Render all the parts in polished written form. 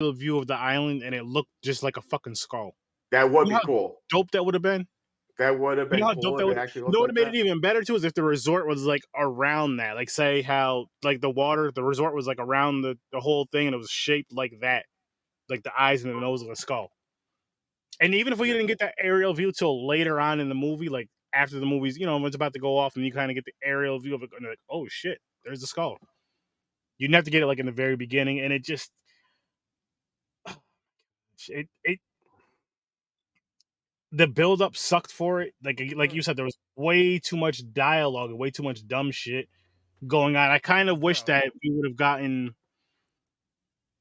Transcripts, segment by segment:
view of the island and it looked just like a fucking skull. That would You know be how cool. dope that would have been? That would have You know been how dope cool that if it would. actually You know looked what like made it that. even better too is if the resort was like around that. Like say how like the resort was like around the whole thing and it was shaped like that, like the eyes and the nose of a skull. And even if we Yeah. didn't get that aerial view till later on in the movie, like after the movie's, when it's about to go off and you kind of get the aerial view of it, and you're like, oh shit, there's the skull. You didn't have to get it like in the very beginning, and it just it the build up sucked for it. Like you said, there was way too much dialogue and way too much dumb shit going on. I kind of wish Bro. that we would have gotten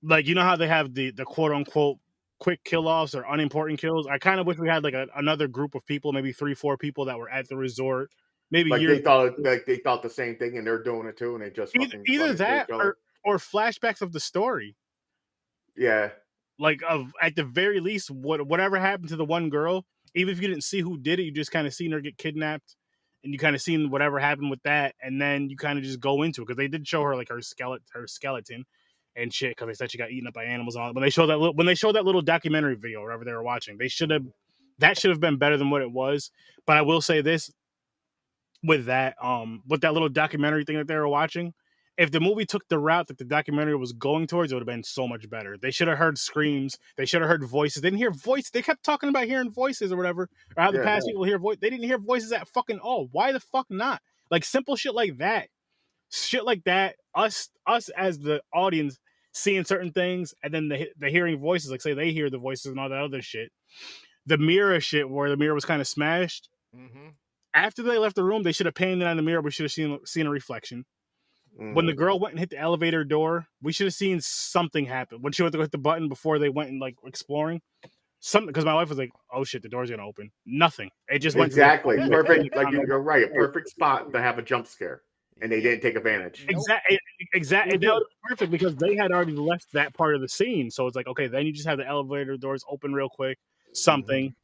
like how they have the quote unquote quick kill offs or unimportant kills. I kind of wish we had like another group of people, maybe 3-4 people that were at the resort, maybe Like years they thought the same thing and they're doing it too, and they just fucking run either into that each other. or flashbacks of the story. Yeah. Like of at the very least, whatever happened to the one girl, even if you didn't see who did it, you just kind of seen her get kidnapped, and you kind of seen whatever happened with that, and then you kind of just go into it because they did show her like her skeleton and shit because they said she got eaten up by animals. And all when they showed that little documentary video, wherever they were watching, should have been better than what it was. But I will say this with that little documentary thing that they were watching. If the movie took the route that the documentary was going towards, it would have been so much better. They should have heard screams. They should have heard voices. They didn't hear voices. They kept talking about hearing voices or whatever, or how the past people hear voice. They didn't hear voices at fucking all. Why the fuck not? Like simple shit like that. Shit like that. Us as the audience seeing certain things, and then the hearing voices. Like say they hear the voices and all that other shit. The mirror shit where the mirror was kind of smashed. Mm-hmm. After they left the room, they should have painted on the mirror. We should have seen a reflection. When the girl went and hit the elevator door, we should have seen something happen. When she went to hit the button before they went and like exploring, something because my wife was like, "Oh shit, the door's gonna open." Nothing. It just went exactly to perfect. Like you're right, a perfect spot to have a jump scare, and they didn't take advantage. Exactly. That would be perfect because they had already left that part of the scene. So it's like, okay, then you just have the elevator doors open real quick. Something.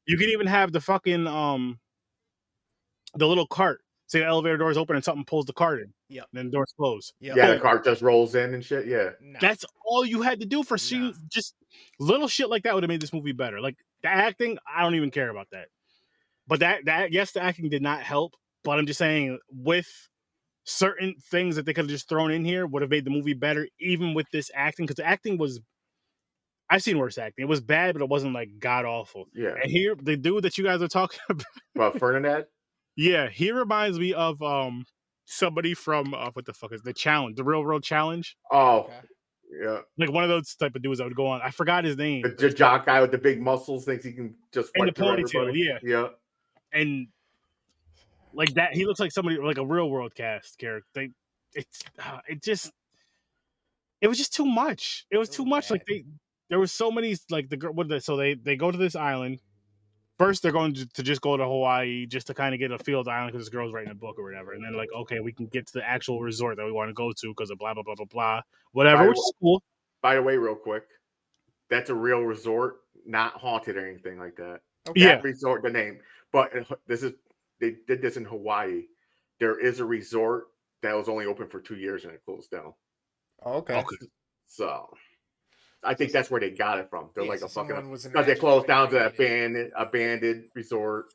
You can even have the fucking the little cart. Say the elevator doors open and something pulls the cart in. Yep. Then the doors close. Yep. Yeah, the cart just rolls in and shit. Yeah. That's all you had to do for seeing just little shit like that would have made this movie better. Like the acting, I don't even care about that. But that yes, the acting did not help. But I'm just saying with certain things that they could have just thrown in here would have made the movie better, even with this acting, because the acting was I've seen worse acting. It was bad, but it wasn't like god awful. Yeah. And here, the dude that you guys are talking about, Ferdinand. Yeah, he reminds me of somebody from what the fuck is the challenge, the Real World Challenge. Oh, okay. Yeah, like one of those type of dudes that would go on. I forgot his name. The jock guy with the big muscles thinks he can just in the ponytail. Yeah, and like that, he looks like somebody like a Real World cast character. It was just too much. It was too much. Bad. Like there was so many like the girl. So they go to this island. First, they're going to just go to Hawaii just to kind of get a feel of the island because this girl's writing a book or whatever. And then like, okay, we can get to the actual resort that we want to go to because of blah blah blah blah blah, whatever. Which is cool. By the way, real quick, that's a real resort, not haunted or anything like that. Okay. Yeah, that resort, the name. But they did this in Hawaii. There is a resort that was only open for 2 years and it closed down. Okay. So I think that's where they got it from. They're like a fucking because they closed down to that abandoned resort.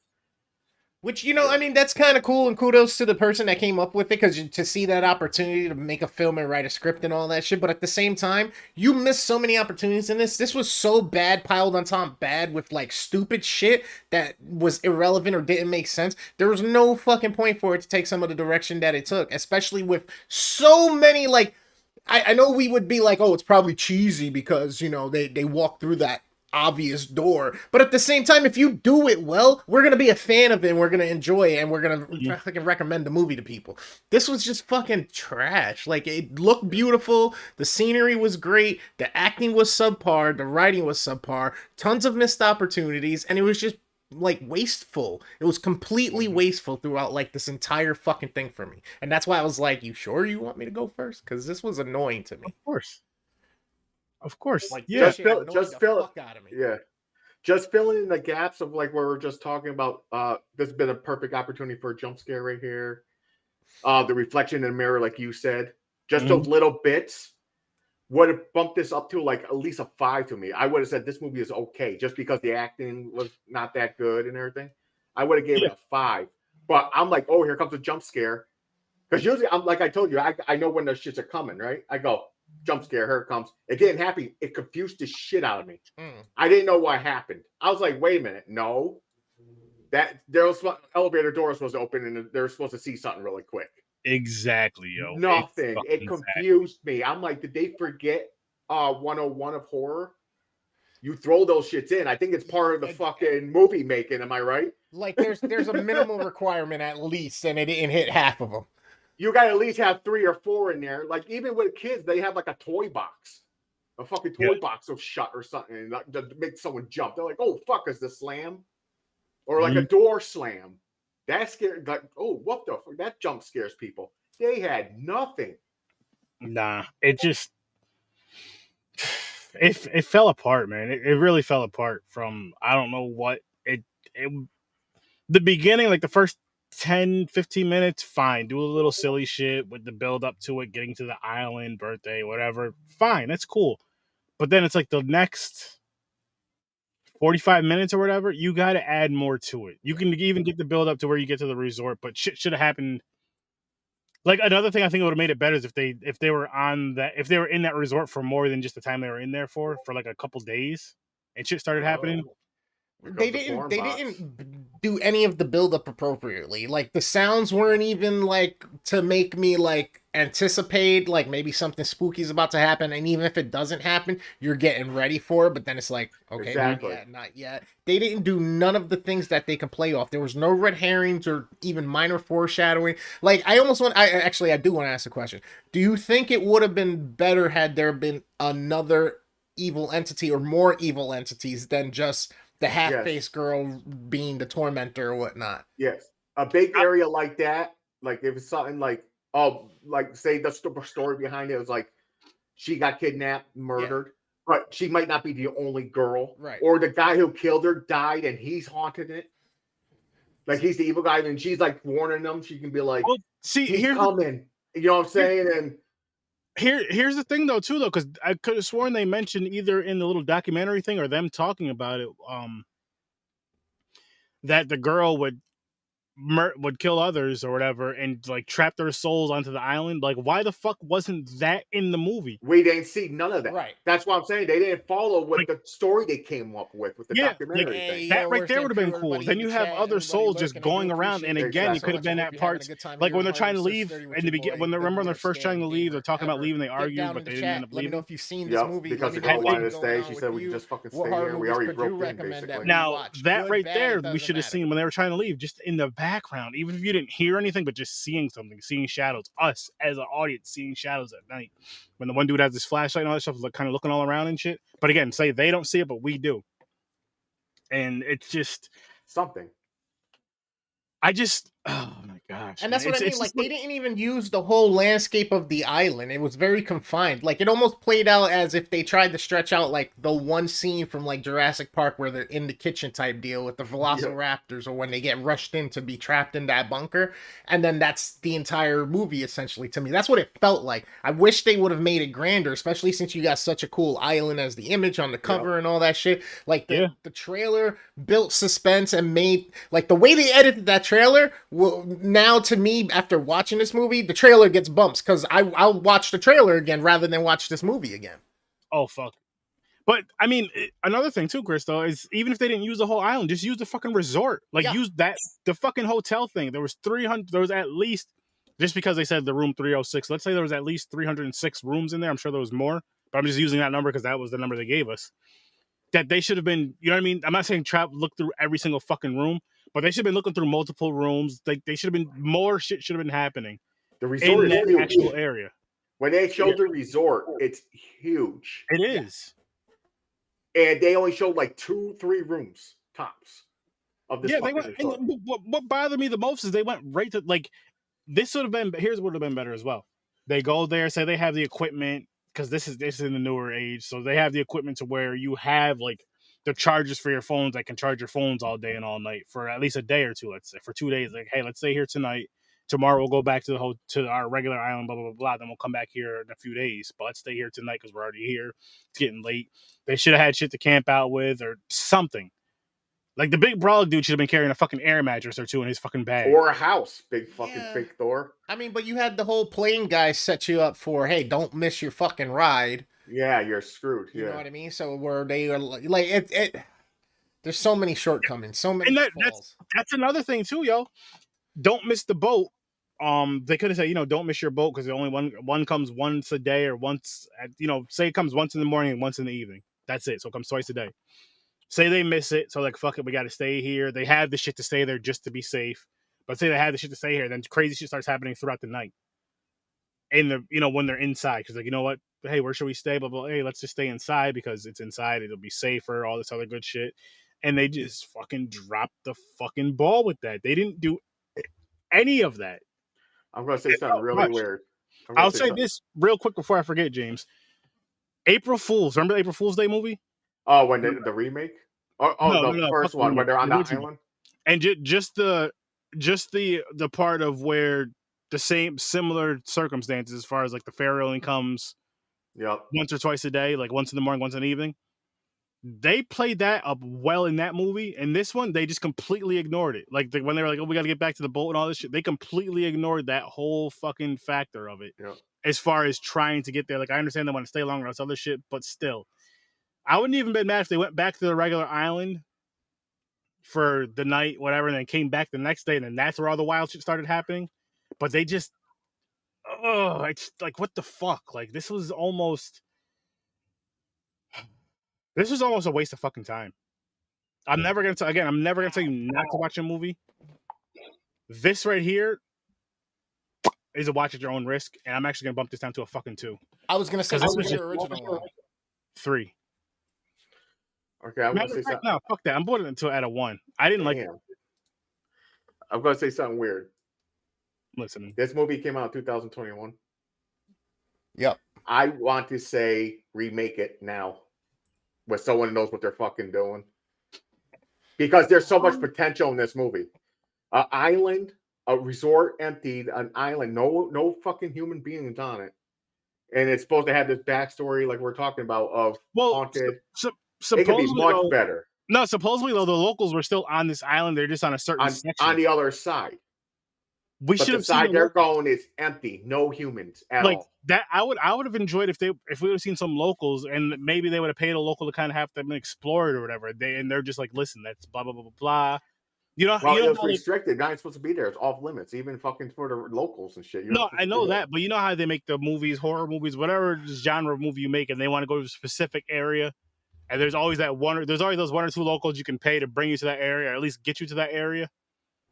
Which, I mean, that's kind of cool, and kudos to the person that came up with it, because to see that opportunity to make a film and write a script and all that shit, but at the same time, you missed so many opportunities in this. This was so bad, piled on top bad, with, like, stupid shit that was irrelevant or didn't make sense. There was no fucking point for it to take some of the direction that it took, especially with so many, like, I know we would be like, oh, it's probably cheesy because, they walk through that obvious door. But at the same time, if you do it well, we're going to be a fan of it and we're going to enjoy it and we're going to fucking recommend the movie to people. This was just fucking trash. Like, it looked beautiful. The scenery was great. The acting was subpar. The writing was subpar. Tons of missed opportunities. And it was just like wasteful. It was completely wasteful throughout like this entire fucking thing for me. And that's why I was like, you sure you want me to go first? Because this was annoying to me. Of course. Like, yeah. Just fill it out of me. Yeah. Just filling in the gaps of like where we're just talking about. This has been a perfect opportunity for a jump scare right here. The reflection in the mirror, like you said, just those little bits would have bumped this up to like at least a 5 to me. I would have said this movie is okay just because the acting was not that good and everything. I would have gave it a 5. But I'm like, oh, here comes a jump scare. Because usually, I'm like I told you, I know when those shits are coming, right? I go, jump scare, here it comes. It didn't happen. It confused the shit out of me. I didn't know what happened. I was like, wait a minute, no. That there was elevator door was supposed to open and they're supposed to see something really quick. Exactly, yo. Nothing. It confused me. I'm like, did they forget 101 of horror? You throw those shits in. I think it's part of the fucking movie making. Am I right? Like there's a minimal requirement at least, and it didn't hit half of them. You got to at least have 3 or 4 in there. Like even with kids, they have like a toy box, a fucking toy box will shut or something to make someone jump. They're like, oh fuck, is this slam? Or like a door slam. That scared, like, oh, what the fuck? That jump scares people. They had nothing. Nah, it just it fell apart, man. It really fell apart from I don't know what it the beginning, like the first 10, 15 minutes, fine. Do a little silly shit with the build up to it, getting to the island, birthday, whatever. Fine, that's cool. But then it's like the next 45 minutes or whatever, you got to add more to it. You can even get the build up to where you get to the resort, but shit should have happened. Like another thing I think it would have made it better is if they were in that resort for more than just the time they were in there for like a couple days and shit started happening. They didn't do any of the build-up appropriately. Like the sounds weren't even like to make me like anticipate like maybe something spooky is about to happen, and even if it doesn't happen, you're getting ready for it. But then it's like, okay, exactly. not yet. They didn't do none of the things that they can play off. There was no red herrings or even minor foreshadowing. Like I do want to ask a question. Do you think it would have been better had there been another evil entity or more evil entities than just the half-faced girl being the tormentor or whatnot? Yes. A big area like that, like if it's something like, like say the story behind it was like she got kidnapped, murdered, but she might not be the only girl. Right. Or the guy who killed her died and he's haunted it. Like he's the evil guy and she's like warning them. She can be like, well, see, he's coming. You know what I'm saying? And here's the thing though, because I could have sworn they mentioned either in the little documentary thing or them talking about it, that the girl would kill others or whatever and like trap their souls onto the island. Like, why the fuck wasn't that in the movie? We didn't see none of that. Right. That's what I'm saying. They didn't follow what the story they came up with the documentary thing. That right there would have been cool. Then you have other souls just going around, and again, you could have been at parts like when they're trying to leave in the beginning. When they're first trying to leave, they're talking about leaving. They argue, but they didn't end up leaving. Let me know if you've seen this movie. Because the girl wanted to stay. She said we can just fucking stay here. We already broke in, basically. Now that right there, we should have seen when they were trying to leave, just in the background, even if you didn't hear anything, but just seeing something, seeing shadows, us as an audience seeing shadows at night. When the one dude has this flashlight and all that stuff, like kind of looking all around and shit. But again, say they don't see it, but we do. And it's just something. Oh my gosh. And that's what I mean. Like they didn't even use the whole landscape of the island. It was very confined. Like it almost played out as if they tried to stretch out like the one scene from like Jurassic Park where they're in the kitchen type deal with the velociraptors, or when they get rushed in to be trapped in that bunker. And then that's the entire movie essentially to me. That's what it felt like. I wish they would have made it grander, especially since you got such a cool island as the image on the cover and all that shit. Like the trailer built suspense and made like the way they edited that trailer. Well, now to me, after watching this movie, the trailer gets bumps because I'll watch the trailer again rather than watch this movie again. Oh fuck! But I mean, another thing too, Chris, though, is even if they didn't use the whole island, just use the fucking resort. Like use the fucking hotel thing. There was 300. There was at least, just because they said the room 306. Let's say there was at least 306 rooms in there. I'm sure there was more, but I'm just using that number because that was the number they gave us. That they should have been. You know what I mean? I'm not saying look through every single fucking room. But they should have been looking through multiple rooms. They should have been more shit should have been happening. The resort is huge. Actual area. When they showed the resort, it's huge. It is. And they only showed like 2-3 rooms tops of this. Yeah, what bothered me the most is they went right to like this would have been. Here's what would have been better as well. They go there, say they have the equipment because this is in the newer age, so they have the equipment to where you have like the chargers for your phones that can charge your phones all day and all night for at least a day or two. Let's say for 2 days. Like, hey, let's stay here tonight. Tomorrow we'll go back to to our regular island, blah blah blah blah. Then we'll come back here in a few days. But let's stay here tonight because we're already here. It's getting late. They should have had shit to camp out with or something. Like the big brawler dude should have been carrying a fucking air mattress or two in his fucking bag. Or a house, big fucking fake Thor. I mean, but you had the whole plane guy set you up for, hey, don't miss your fucking ride. Yeah, you're screwed. You know what I mean? So where they are like it there's so many shortcomings, so many falls. That's another thing too, yo. Don't miss the boat. They could have said, don't miss your boat because only one comes once a day or once at, say it comes once in the morning and once in the evening. That's it. So it comes twice a day. Say they miss it, so like fuck it, we got to stay here. They have the shit to stay there just to be safe. But say they have the shit to stay here, then crazy shit starts happening throughout the night. In the when they're inside, because like you know what, hey, where should we stay? Blah blah. Hey, let's just stay inside because it's inside. It'll be safer. All this other good shit, and they just fucking dropped the fucking ball with that. They didn't do any of that. I'm gonna say something really weird. I'll say this real quick before I forget, James. April Fools. Remember the April Fool's Day movie? Oh, when the remake? The first one when they're on the island. And just the part of where the similar circumstances as far as like the pharaoh only comes once or twice a day, like once in the morning, once in the evening. They played that up well in that movie, and this one they just completely ignored it. Like when they were like, "Oh, we got to get back to the boat and all this shit," they completely ignored that whole fucking factor of it. As far as trying to get there, like I understand they want to stay longer on this other shit, but still. I wouldn't even been mad if they went back to the regular island for the night, whatever, and then came back the next day, and then that's where all the wild shit started happening. But they just, it's like, what the fuck? Like, this was almost a waste of fucking time. I'm never gonna tell you not to watch a movie. This right here is a watch at your own risk, and I'm actually gonna bump this down to a fucking 2. I was gonna say, this was is your original one? 3. Okay, I'm gonna say something. No, fuck that. I'm putting it at a 1. I didn't like it. I'm gonna say something weird. Listen, this movie came out in 2021. Yep. I want to say remake it now, where someone knows what they're fucking doing, because there's so much potential in this movie. An island, a resort emptied, an island, no fucking human beings on it, and it's supposed to have this backstory like we're talking about of haunted. It could be much better. No, supposedly though, the locals were still on this island. They're just on a certain section. On the other side. We should have seen the side they're going is empty, no humans at all. That I would have enjoyed if we would have seen some locals, and maybe they would have paid a local to kind of have them explore it or whatever. They're just like, listen, that's blah blah blah blah blah. It was restricted. Not supposed to be there. It's off limits, even fucking for the locals and shit. I know that, but you know how they make the movies, horror movies, whatever genre of movie you make, and they want to go to a specific area. And there's always those 1 or 2 locals you can pay to bring you to that area, or at least get you to that area,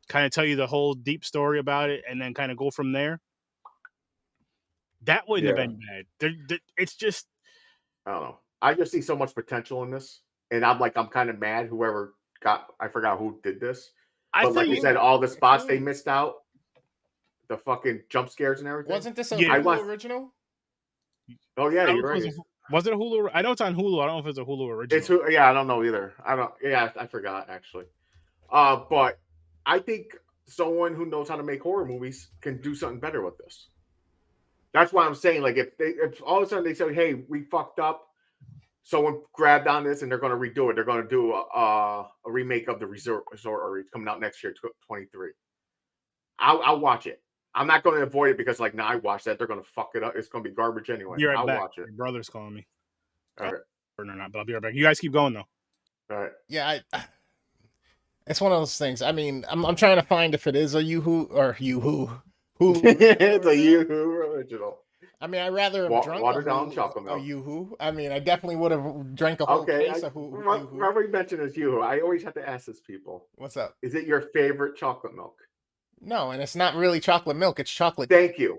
kind of tell you the whole deep story about it, and then kind of go from there. That wouldn't have been bad. It's just, I don't know. I just see so much potential in this, and I'm kind of mad. Whoever I forgot who did this, but like you said, all the spots they missed out, the fucking jump scares and everything. Wasn't this a Hulu original? Oh yeah, you're right. Was it a Hulu? I know it's on Hulu. I don't know if it's a Hulu original. I don't know either. I forgot actually. But I think someone who knows how to make horror movies can do something better with this. That's why I'm saying, like, if all of a sudden they say, "Hey, we fucked up," someone grabbed on this and they're going to redo it. They're going to do a remake of the Resort, or it's coming out next year, 2023. I'll watch it. I'm not going to avoid it because, like, now I watch that. They're going to fuck it up. It's going to be garbage anyway. I'll watch it. Your brother's calling me. All right. Or not, but I'll be right back. You guys keep going, though. All right. Yeah, it's one of those things. I mean, I'm trying to find if it is a Yoo-hoo or Yoo-hoo. It's a Yoo-hoo original. I mean, I'd rather have drunk watered down chocolate milk. A Yoo-hoo. I mean, I definitely would have drank a whole case of Yoo-hoo. Whenever you mention this Yoo-hoo, I always have to ask this people. What's up? Is it your favorite chocolate milk? No, and it's not really chocolate milk. It's chocolate. Thank you.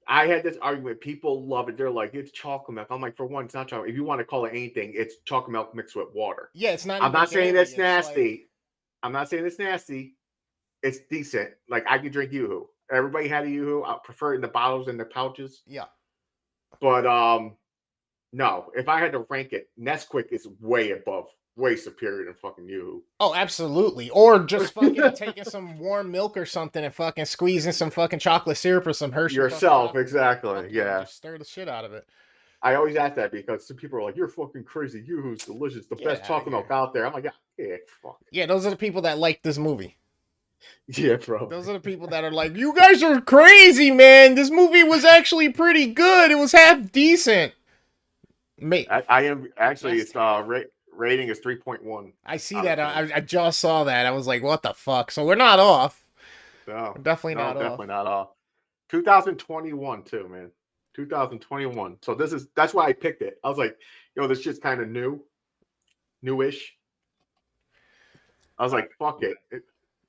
I had this argument. People love it. They're like, it's chocolate milk. I'm like, for one, it's not chocolate. If you want to call it anything, it's chocolate milk mixed with water. Yeah, it's not. I'm not saying it's nasty. I'm not saying it's nasty. It's decent. Like, I could drink Yoo-hoo. Everybody had a Yoo-hoo. I prefer it in the bottles and the pouches. Yeah. But No, if I had to rank it, Nesquik is way above, way superior than fucking you. Oh, absolutely. Or just fucking taking some warm milk or something and fucking squeezing some fucking chocolate syrup or some Hershey. Yourself, exactly. Fuck Yeah. Just stir the shit out of it. I always ask that because some people are like, "You're fucking crazy. Yoo-hoo's delicious, the best chocolate milk out there." I'm like, "Yeah, fuck." Yeah, those are the people that like this movie. Yeah, bro. Those are the people that are like, "You guys are crazy, man. This movie was actually pretty good. It was half decent." Mate, I am actually. It's rating is 3.1. I see that. I just saw that. I was like, "What the fuck?" So we're not off. No, We're definitely not definitely off. not off. 2021 too, man. 2021. So that's why I picked it. I was like, "Yo, this shit's kind of newish." I was like, "Fuck it."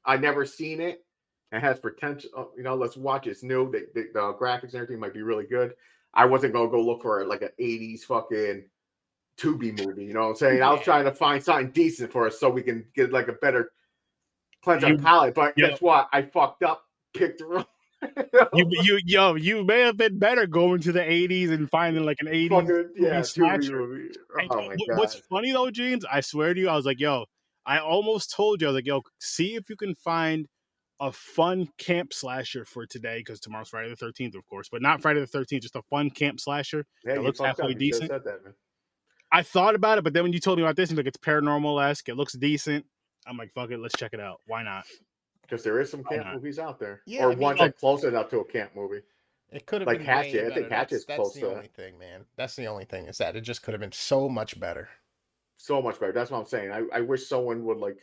I never seen it. It has potential. Let's watch it. It's new. The graphics and everything might be really good. I wasn't gonna go look for like an 80s fucking Tubi movie. You know what I'm saying? I was trying to find something decent for us so we can get like a better cleanse our palate. But guess what? I fucked up. Picked the wrong. You may have been better going to the 80s and finding like an 80s Tubi movie. Oh my god. What's funny though, James? I swear to you, I was like, yo, I almost told you, I was like, yo, see if you can find a fun camp slasher for today, because tomorrow's Friday the 13th, of course, but not Friday the 13th, just a fun camp slasher that looks halfway decent. Said that, man. I thought about it, but then when you told me about this, like it's paranormal-esque, it looks decent. I'm like, fuck it, let's check it out. Why not? Because there is some camp movies out there, yeah, or ones that close enough to a camp movie. It could have like been Hatchet. I think Hatchet's close to. That's the only thing, man. That's the only thing is that it just could have been so much better. So much better. That's what I'm saying. I wish someone would like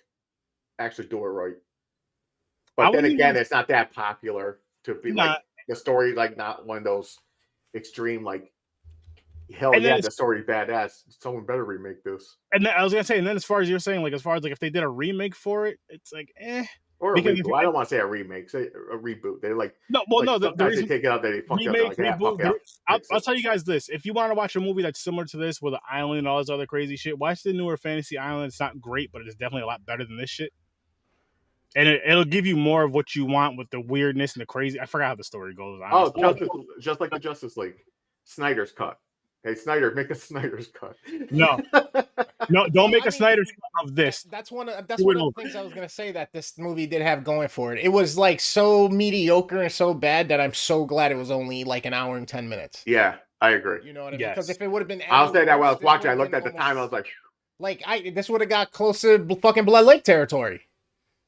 actually do it right. But then again, it's not that popular to be like the story, like not one of those extreme like. Hell yeah, the story badass. Someone better remake this. And then, I was gonna say, and then as far as you're saying, like as far as like if they did a remake for it, it's like Or a reboot. I don't want to say a remake, say a reboot. They're like sometimes they take it out there, they fuck remake, it up. Like, I'll tell you guys this: if you want to watch a movie that's similar to this with an island and all this other crazy shit, watch the newer Fantasy Island. It's not great, but it's definitely a lot better than this shit. And it'll give you more of what you want with the weirdness and the crazy. I forgot how the story goes. Honestly. Just like the Justice League, Snyder's cut. Hey, Snyder, make a Snyder's cut. No, don't make a Snyder's cut of this. That's one of the things I was gonna say that this movie did have going for it. It was like so mediocre and so bad that I'm so glad it was only like an hour and 10 minutes. Yeah, I agree. You know what I mean? Because if it would have been, I'll say that while I was watching, I looked at the time, I was like, this would have got close to fucking Blood Lake territory.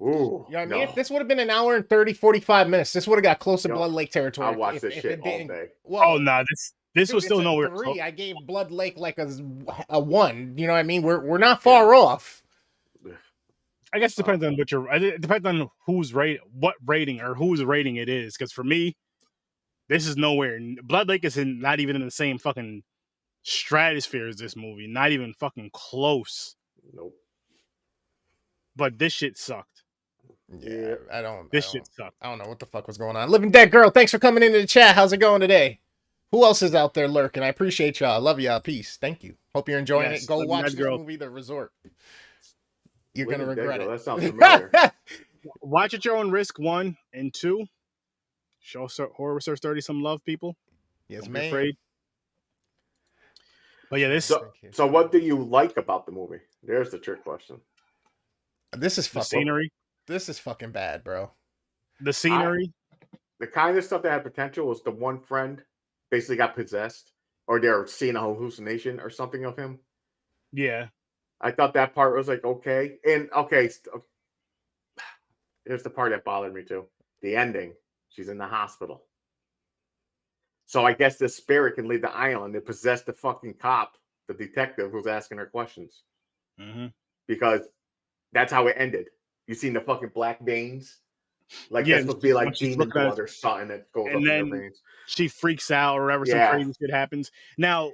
Ooh, you know what I mean? If this would have been an hour and 30, 45 minutes, this would have got close to Blood Lake territory. I'll watch this shit all day. Well, This was still nowhere close. I gave Blood Lake like a 1. You know what I mean? We're not far off. I guess it depends on it depends on who's what rating or whose rating it is. Because for me, this is nowhere. Blood Lake is not even in the same fucking stratosphere as this movie. Not even fucking close. Nope. But this shit sucked. Yeah, This shit sucked. I don't know what the fuck was going on. Living Dead Girl, thanks for coming into the chat. How's it going today? Who else is out there lurking? I appreciate y'all. I love y'all. Peace. Thank you. Hope you're enjoying it. Go watch this movie, The Resort. You're going to regret it. That sounds familiar. Watch at your own risk, 1 and 2. Show Horror Research 30 some love, people. Yes, man. Afraid. But yeah, this. So what do you like about the movie? There's the trick question. This is the scenery. This is fucking bad, bro. The scenery. The kind of stuff that had potential was the one friend basically got possessed, or they're seeing a hallucination or something of him. Yeah. I thought that part was like, okay. And here's the part that bothered me too. The ending. She's in the hospital. So I guess the spirit can leave the island and possess the fucking cop, the detective who's asking her questions. Mm-hmm. Because that's how it ended. You seen the fucking black veins? Like that's supposed to be like demon blood or something that goes up in her veins. She freaks out or whatever, some crazy shit happens. Now,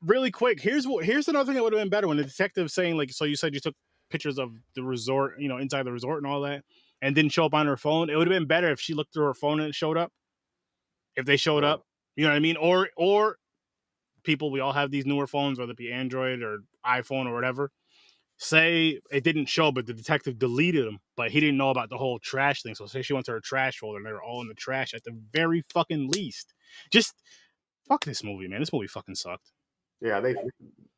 really quick, here's another thing that would have been better when the detective's saying, like, so you said you took pictures of the resort, inside the resort and all that, and didn't show up on her phone. It would have been better if she looked through her phone and it showed up. If they showed up, you know what I mean? Or people, we all have these newer phones, whether it be Android or iPhone or whatever. Say it didn't show, but the detective deleted them, but he didn't know about the whole trash thing. So say she went to her trash folder and they were all in the trash at the very fucking least. Just fuck this movie, man. This movie fucking sucked. Yeah,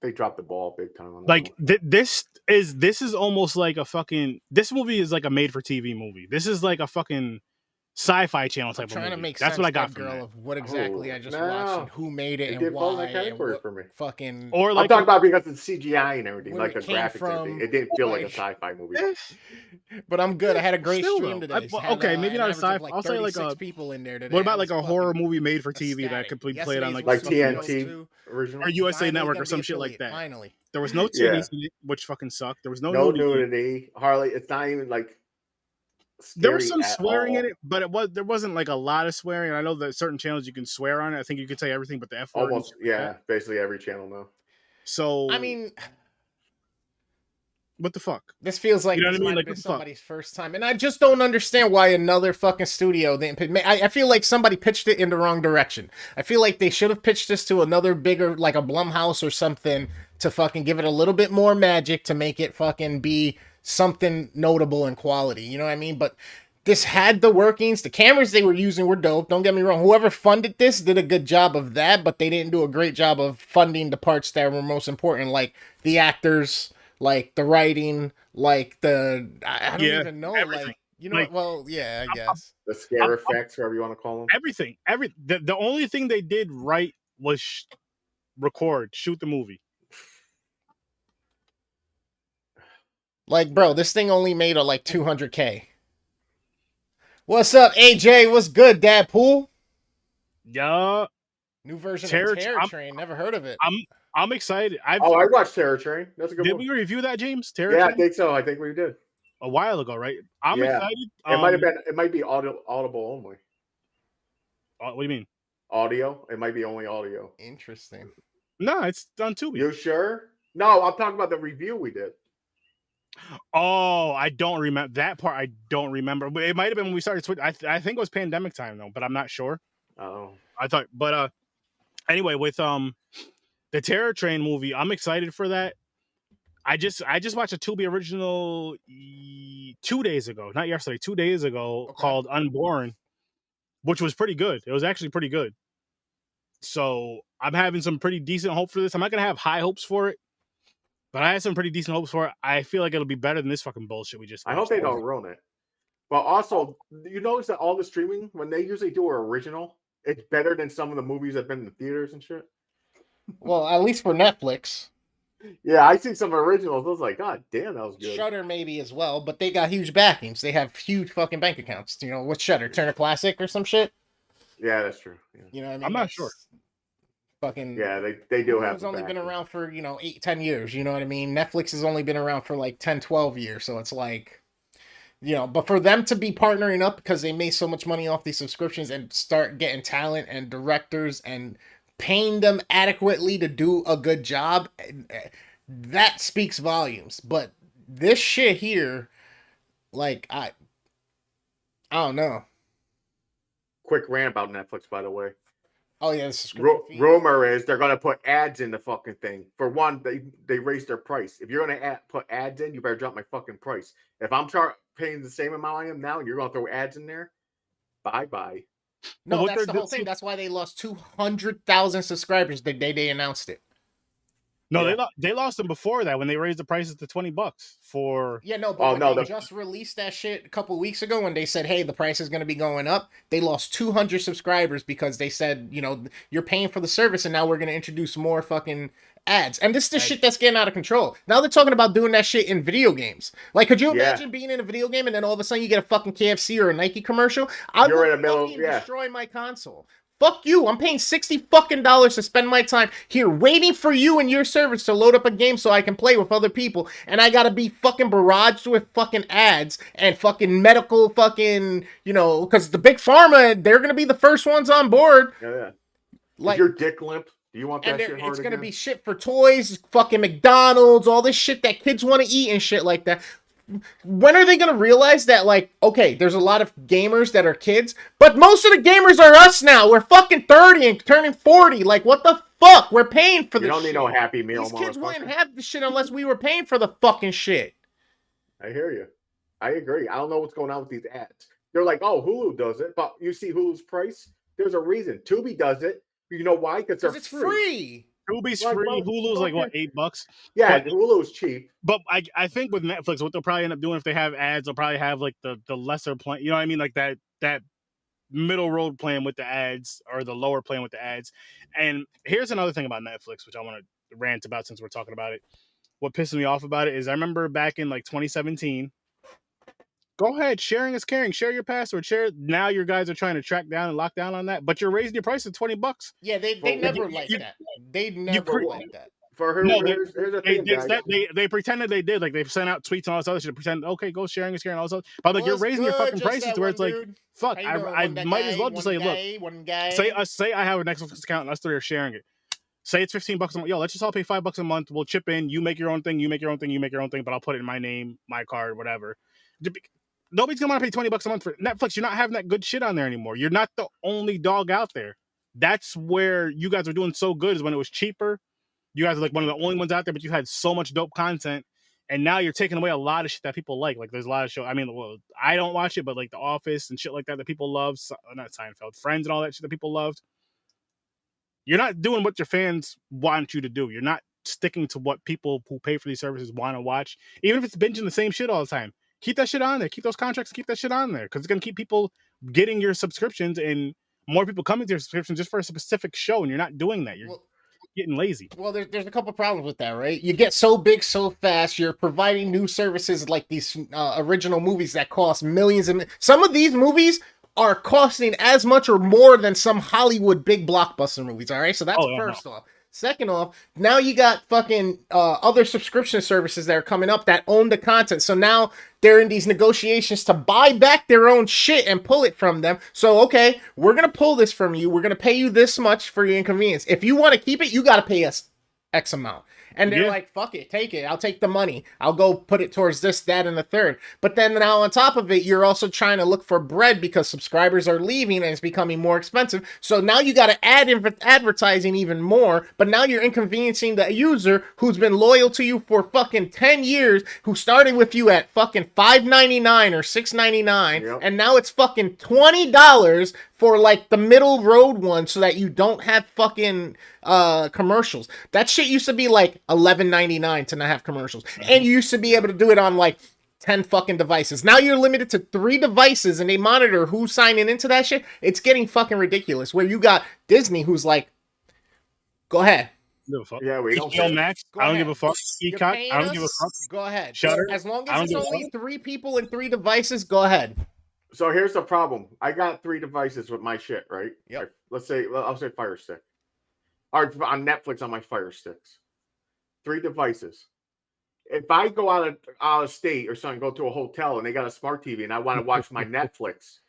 they dropped the ball big time on that Like one. this is almost like a fucking. This movie is like a made for TV movie. This is like a fucking Sci-Fi Channel I'm type of trying to movie. make That's what sense, I got that from girl, that. of what exactly Oh, I just watched and no. who made it It and did fall in that why and category what for me. fucking Or I'm like talking about because of the CGI and everything, where like it the came graphics and everything. from. It didn't feel like a Like, sci-fi movie. but I'm good. I had a great still stream though. today. Okay, maybe An not a average of sci-fi. like I'll say like 36 a. people in there today. What about I like was a horror fucking movie made for TV that ecstatic. could be played on Yesterday's like was Like super dope TNT too. original. or USA Finally Network or gonna be some shit like affiliate. that? Finally. There was no Yeah. titties in it, which fucking sucked. There was no No nudity. nudity, hardly. It's not even like There was scary some at swearing all. in it, but there wasn't like a lot of swearing. I know that certain channels you can swear on it. I think you can say everything but the F word. and Almost, shit like that. yeah. Basically every channel now. So I mean, what the fuck? this feels like You know this what I mean? might have Like, been what the fuck? somebody's first time, and I just don't understand why another fucking studio didn't. I feel like somebody pitched it in the wrong direction. I feel like they should have pitched this to another bigger, like a Blumhouse or something, to fucking give it a little bit more magic to make it fucking be something notable in quality. You know what I mean? But this had the workings. The cameras they were using were dope. Don't get me wrong. Whoever funded this did a good job of that, but they didn't do a great job of funding the parts that were most important, like the actors, like the writing, like I don't Yeah, even know, everything. like, you know, Like, well, yeah, I guess. The scare effects, whatever you want to call them. everything. The only thing they did right was shoot the movie. Like, bro, this thing only made like 200K. What's up, AJ? What's good, Dad Pool? Yeah, New version Terror- of Terror I'm- Train. Never heard of it. I'm excited. I watched Terror Train. That's a good Did one. we review that, James? Terror Yeah, I Train? think so. I think we did. A while ago, right? I'm Yeah. excited. It might have been. It might be audible only. What do you mean? Audio. It might be only audio. Interesting. No, it's on Tubi. You sure? No, I'm talking about the review we did. Oh, I don't remember that part. I don't remember. But it might have been when we started switching. I think it was pandemic time though, but I'm not sure. Oh, I thought, but anyway, with the Terror Train movie, I'm excited for that. I just watched a Tubi original 2 days ago, not yesterday, 2 days ago, Okay. called Unborn, which was pretty good. It was actually pretty good. So I'm having some pretty decent hope for this. I'm not gonna have high hopes for it, but I had some pretty decent hopes for it. I feel like it'll be better than this fucking bullshit we just I hope watched. they don't ruin it. But also, you notice that all the streaming, when they usually do an original, it's better than some of the movies that've been in the theaters and shit. Well, at least for Netflix. Yeah, I see some originals. I was like, God damn, that was good. Shudder maybe as well, but they got huge backings. They have huge fucking bank accounts. You know, what's Shudder? Turner Classic or some shit? Yeah, that's true. Yeah, You know what I mean? I'm not That's sure. Fucking yeah they do have. It's only been backing. around for, 8-10 years. You know what I mean? Netflix has only been around for like 10-12 years. So it's like, but for them to be partnering up because they made so much money off these subscriptions and start getting talent and directors and paying them adequately to do a good job, that speaks volumes. But this shit here, like, I don't know. Quick rant about Netflix, by the way. Oh yeah, the subscription fee. Rumor is they're gonna put ads in the fucking thing. For one, they raised their price. If you're gonna put ads in, you better drop my fucking price. If I'm paying the same amount I am now, and you're gonna throw ads in there, bye. No, Well, that's the whole thing. That's why they lost 200,000 subscribers the day they announced it. No, Yeah. they lost them before that when they raised the prices to $20 for. Yeah, no, but no, they just released that shit a couple weeks ago when they said, hey, the price is going to be going up. They lost 200 subscribers because they said, you're paying for the service and now we're going to introduce more fucking ads. And this is the shit that's getting out of control. Now they're talking about doing that shit in video games. Like, could you imagine being in a video game and then all of a sudden you get a fucking KFC or a Nike commercial? You're in the middle, destroy my console. Fuck you. I'm paying $60 fucking to spend my time here waiting for you and your service to load up a game so I can play with other people. And I gotta be fucking barraged with fucking ads and fucking medical fucking, because the big pharma, they're gonna be the first ones on board. Yeah. Like, is your dick limp? Do you want that and shit hard it's gonna again? be shit for toys, fucking McDonald's, all this shit that kids want to eat and shit like that. When are they going to realize that, like, okay, there's a lot of gamers that are kids, but most of the gamers are us now. We're fucking 30 and turning 40. Like, what the fuck? We're paying for this shit. You don't need no Happy Meal, These kids wouldn't motherfucker. have the shit unless we were paying for the fucking shit. I hear you. I agree. I don't know what's going on with these ads. They're like, oh, Hulu does it, but you see Hulu's price? There's a reason. Tubi does it. You know why? Because Because it's free. Tubi's Like, free. well, Hulu's like what, okay. $8? Yeah, But Hulu's cheap. But I think with Netflix, what they'll probably end up doing if they have ads, they'll probably have like the lesser plan. You know what I mean? Like that middle road plan with the ads or the lower plan with the ads. And here's another thing about Netflix, which I want to rant about since we're talking about it. What pisses me off about it is I remember back in like 2017. Go ahead, sharing is caring. Share your password. Share. Now your guys are trying to track down and lock down on that, but you're raising your price to $20. Yeah, they Well, never like that. They never like that. For her, No, here's the thing, guys. they pretended they did. Like they sent out tweets and all this other shit to pretend, okay, go sharing is sharing, all this other. But like Well, you're it's raising your good, fucking just prices that to where one it's like, dude. fuck, How you doing, I one might guy, as well just say, look, one guy. say I have a Netflix account and us three are sharing it. Say it's $15 a month. Yo, let's just all pay $5 a month. We'll chip in. You make your own thing. You make your own thing. You make your own thing. But I'll put it in my name, my card, whatever. Nobody's gonna want to pay $20 a month for Netflix. You're not having that good shit on there anymore. You're not the only dog out there. That's where you guys were doing so good, is when it was cheaper. You guys are like one of the only ones out there, but you had so much dope content, and now you're taking away a lot of shit that people like. Like there's a lot of shows. I mean, well, I don't watch it, but like The Office and shit like that people love. Not Seinfeld, Friends, and all that shit that people loved. You're not doing what your fans want you to do. You're not sticking to what people who pay for these services want to watch, even if it's binging the same shit all the time. Keep that shit on there. Keep those contracts. Keep that shit on there, because it's gonna keep people getting your subscriptions and more people coming to your subscription just for a specific show. And you're not doing that. You're getting lazy. Well, there's a couple problems with that, right? You get so big so fast. You're providing new services like these original movies that cost millions. Some of these movies are costing as much or more than some Hollywood big blockbuster movies. All right, so that's first off. Second off, now you got fucking other subscription services that are coming up that own the content. So now they're in these negotiations to buy back their own shit and pull it from them. So, okay, we're going to pull this from you. We're going to pay you this much for your inconvenience. If you want to keep it, you got to pay us X amount. And they're like, fuck it, take it. I'll take the money. I'll go put it towards this, that, and the third. But then now on top of it, you're also trying to look for bread because subscribers are leaving and it's becoming more expensive. So now you got to add advertising even more. But now you're inconveniencing the user who's been loyal to you for fucking 10 years, who started with you at fucking $5.99 or $6.99. Yep. And now it's fucking $20 for like the middle road one, so that you don't have fucking commercials. That shit used to be like $11.99 to not have commercials. And you used to be able to do it on like 10 fucking devices. Now you're limited to 3 devices and they monitor who's signing into that shit. It's getting fucking ridiculous. Where you got Disney who's like, go ahead. Yeah, we don't HBO Max. I don't give a fuck. Peacock. I don't give a fuck. Go ahead. Shutter. As long as it's only 3 people and 3 devices, go ahead. So here's the problem. I got 3 devices with my shit, right? Yep. Let's say, I'll say Fire Stick. Or on Netflix on my Fire Sticks. 3 devices. If I go out of state or something, go to a hotel and they got a smart TV and I want to watch my Netflix,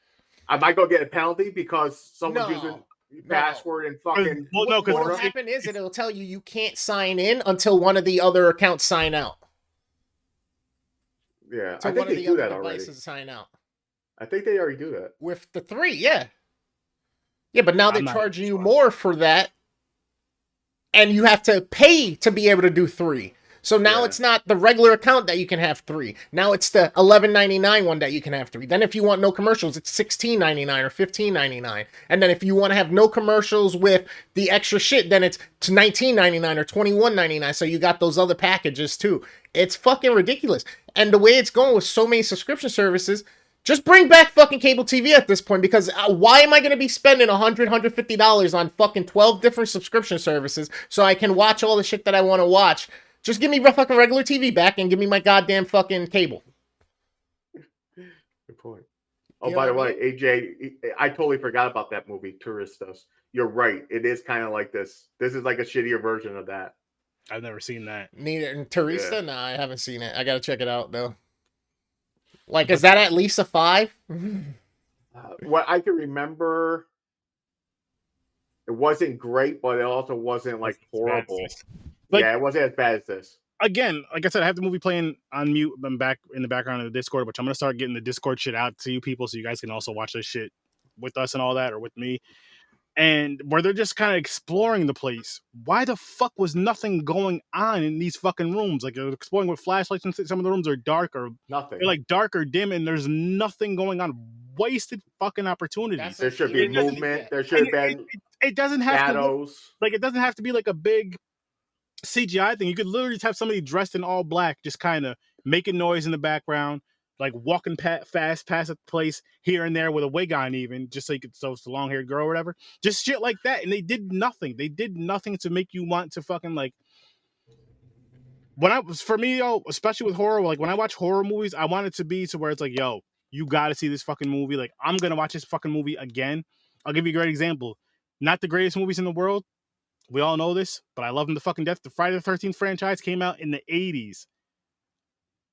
am I going to get a penalty because someone's using password and fucking... Well, no, because what will happen is it'll tell you can't sign in until one of the other accounts sign out. Yeah, so I think they do that already. Sign out. I think they already do that. With the 3, yeah. Yeah, but now they're charging you more for that. And you have to pay to be able to do 3. So now it's not the regular account that you can have 3. Now it's the $11.99 one that you can have 3. Then if you want no commercials, it's $16.99 or $15.99. And then if you want to have no commercials with the extra shit, then it's $19.99 or $21.99. So you got those other packages too. It's fucking ridiculous. And the way it's going with so many subscription services, just bring back fucking cable TV at this point, because why am I going to be spending $100, $150 on fucking 12 different subscription services so I can watch all the shit that I want to watch? Just give me fucking regular TV back and give me my goddamn fucking cable. Good point. Oh, by the way, AJ, I totally forgot about that movie, Touristas. You're right. It is kind of like this. This is like a shittier version of that. I've never seen that. Neither. And Teresa? Yeah. No, I haven't seen it. I got to check it out, though. Like, is that at least a 5? What I can remember, it wasn't great, but it also wasn't like horrible. Yeah, it wasn't as bad as this. Again, like I said, I have the movie playing on mute. I'm back in the background of the Discord, which I'm going to start getting the Discord shit out to you people so you guys can also watch this shit with us and all that, or with me. And where they're just kind of exploring the place. Why the fuck was nothing going on in these fucking rooms? Like, they're exploring with flashlights, and some of the rooms are dark or nothing. They're like dark or dim, and there's nothing going on. Wasted fucking opportunities. There should be movement. There should have been it doesn't have shadows. It doesn't have to be like a big CGI thing. You could literally just have somebody dressed in all black, just kind of making noise in the background, like walking fast past a place here and there with a wig on, even just so you could, so it's the long haired girl or whatever. Just shit like that, and they did nothing. They did nothing to make you want to fucking like. When I was for me, yo, especially with horror, like when I watch horror movies, I want it to be to where it's like, yo, you got to see this fucking movie. Like I'm gonna watch this fucking movie again. I'll give you a great example. Not the greatest movies in the world. We all know this, but I love them to fucking death. The Friday the 13th franchise came out in the 80s.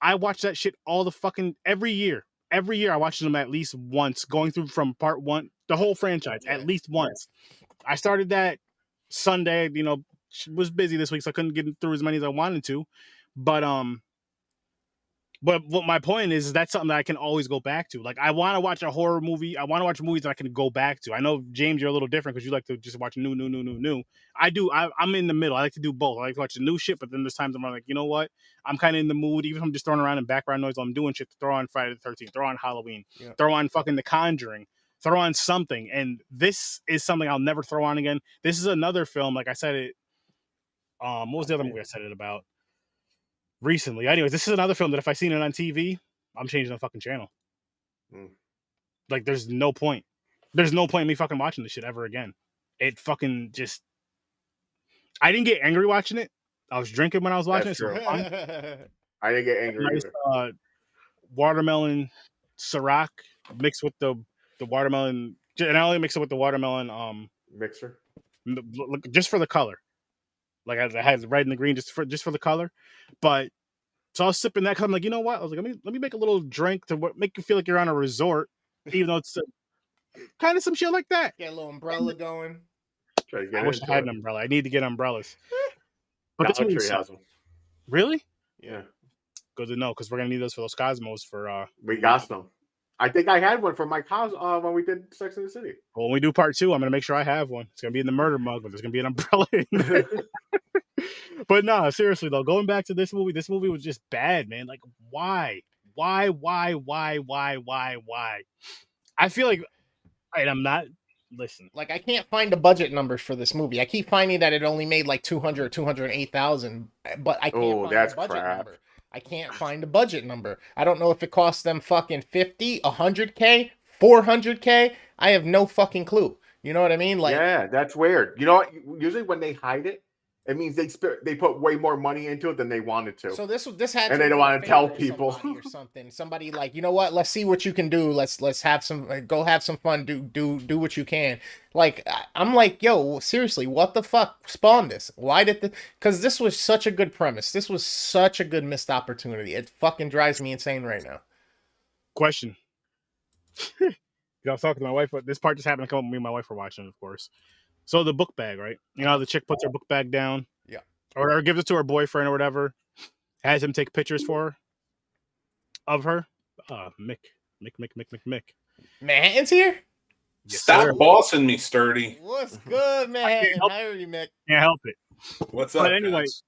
I watch that shit all the fucking every year. Every year I watch them at least once, going through from part one, the whole franchise, at least once. I started that Sunday, you know, was busy this week, so I couldn't get through as many as I wanted to. But what my point is that's something that I can always go back to. Like I want to watch a horror movie. I want to watch movies that I can go back to. I know James, you're a little different because you like to just watch new. I do. I'm in the middle. I like to do both. I like to watch the new shit, but then there's times I'm like, you know what? I'm kind of in the mood. Even if I'm just throwing around in background noise while I'm doing shit, to throw on Friday the 13th, throw on Halloween, throw on fucking The Conjuring, throw on something. And this is something I'll never throw on again. This is another film. Like I said it. What was the other movie I said it about recently? Anyways, this is another film that if I seen it on TV, I'm changing the fucking channel. Like, there's no point. There's no point in me fucking watching this shit ever again. It fucking just. I didn't get angry watching it. I was drinking when I was watching it. So I didn't get angry either. Watermelon Ciroc mixed with the watermelon, and I only mix it with the watermelon mixer, just for the color. Like I had the red and the green just for the color, but so I was sipping that because I'm like, you know what? I was like, let me make a little drink to make you feel like you're on a resort, even though it's kind of some shit like that. Get a little umbrella going. I wish I had an umbrella. I need to get umbrellas. But Dollar Tree has them. Really? Yeah. Good to know because we're gonna need those for those Cosmos for. We got some. I think I had one for my Cosmo when we did Sex in the City. Well, when we do part 2, I'm gonna make sure I have one. It's gonna be in the murder mug, but there's gonna be an umbrella in there. But no, seriously though, going back to this movie was just bad, man. Like, why? I feel like, and I'm not. Listen, like I can't find the budget numbers for this movie. I keep finding that it only made like 208,000, but I can't find the budget number. I can't find the budget number. I don't know if it cost them fucking 50, 100K, 400K. I have no fucking clue. You know what I mean? Like, yeah, that's weird. You know what? Usually when they hide it, it means they put way more money into it than they wanted to. So this had, and they don't want to tell people or something. Somebody like, you know what? Let's see what you can do. Let's have some, go have some fun. Do what you can. Like I'm like, yo, seriously, what the fuck spawned this? Why did because this was such a good premise. This was such a good missed opportunity. It fucking drives me insane right now. Question. I was talking to my wife, but this part just happened to come up. Me and my wife were watching, of course. So the book bag, right? You know how the chick puts her book bag down? Yeah. Or gives it to her boyfriend or whatever. Has him take pictures for her. Of her. Mick. Manhattan's here? Yes, Stop bossing me, Sturdy. What's good, man? How are you, Mick? Can't help it. What's up? But anyway, guys?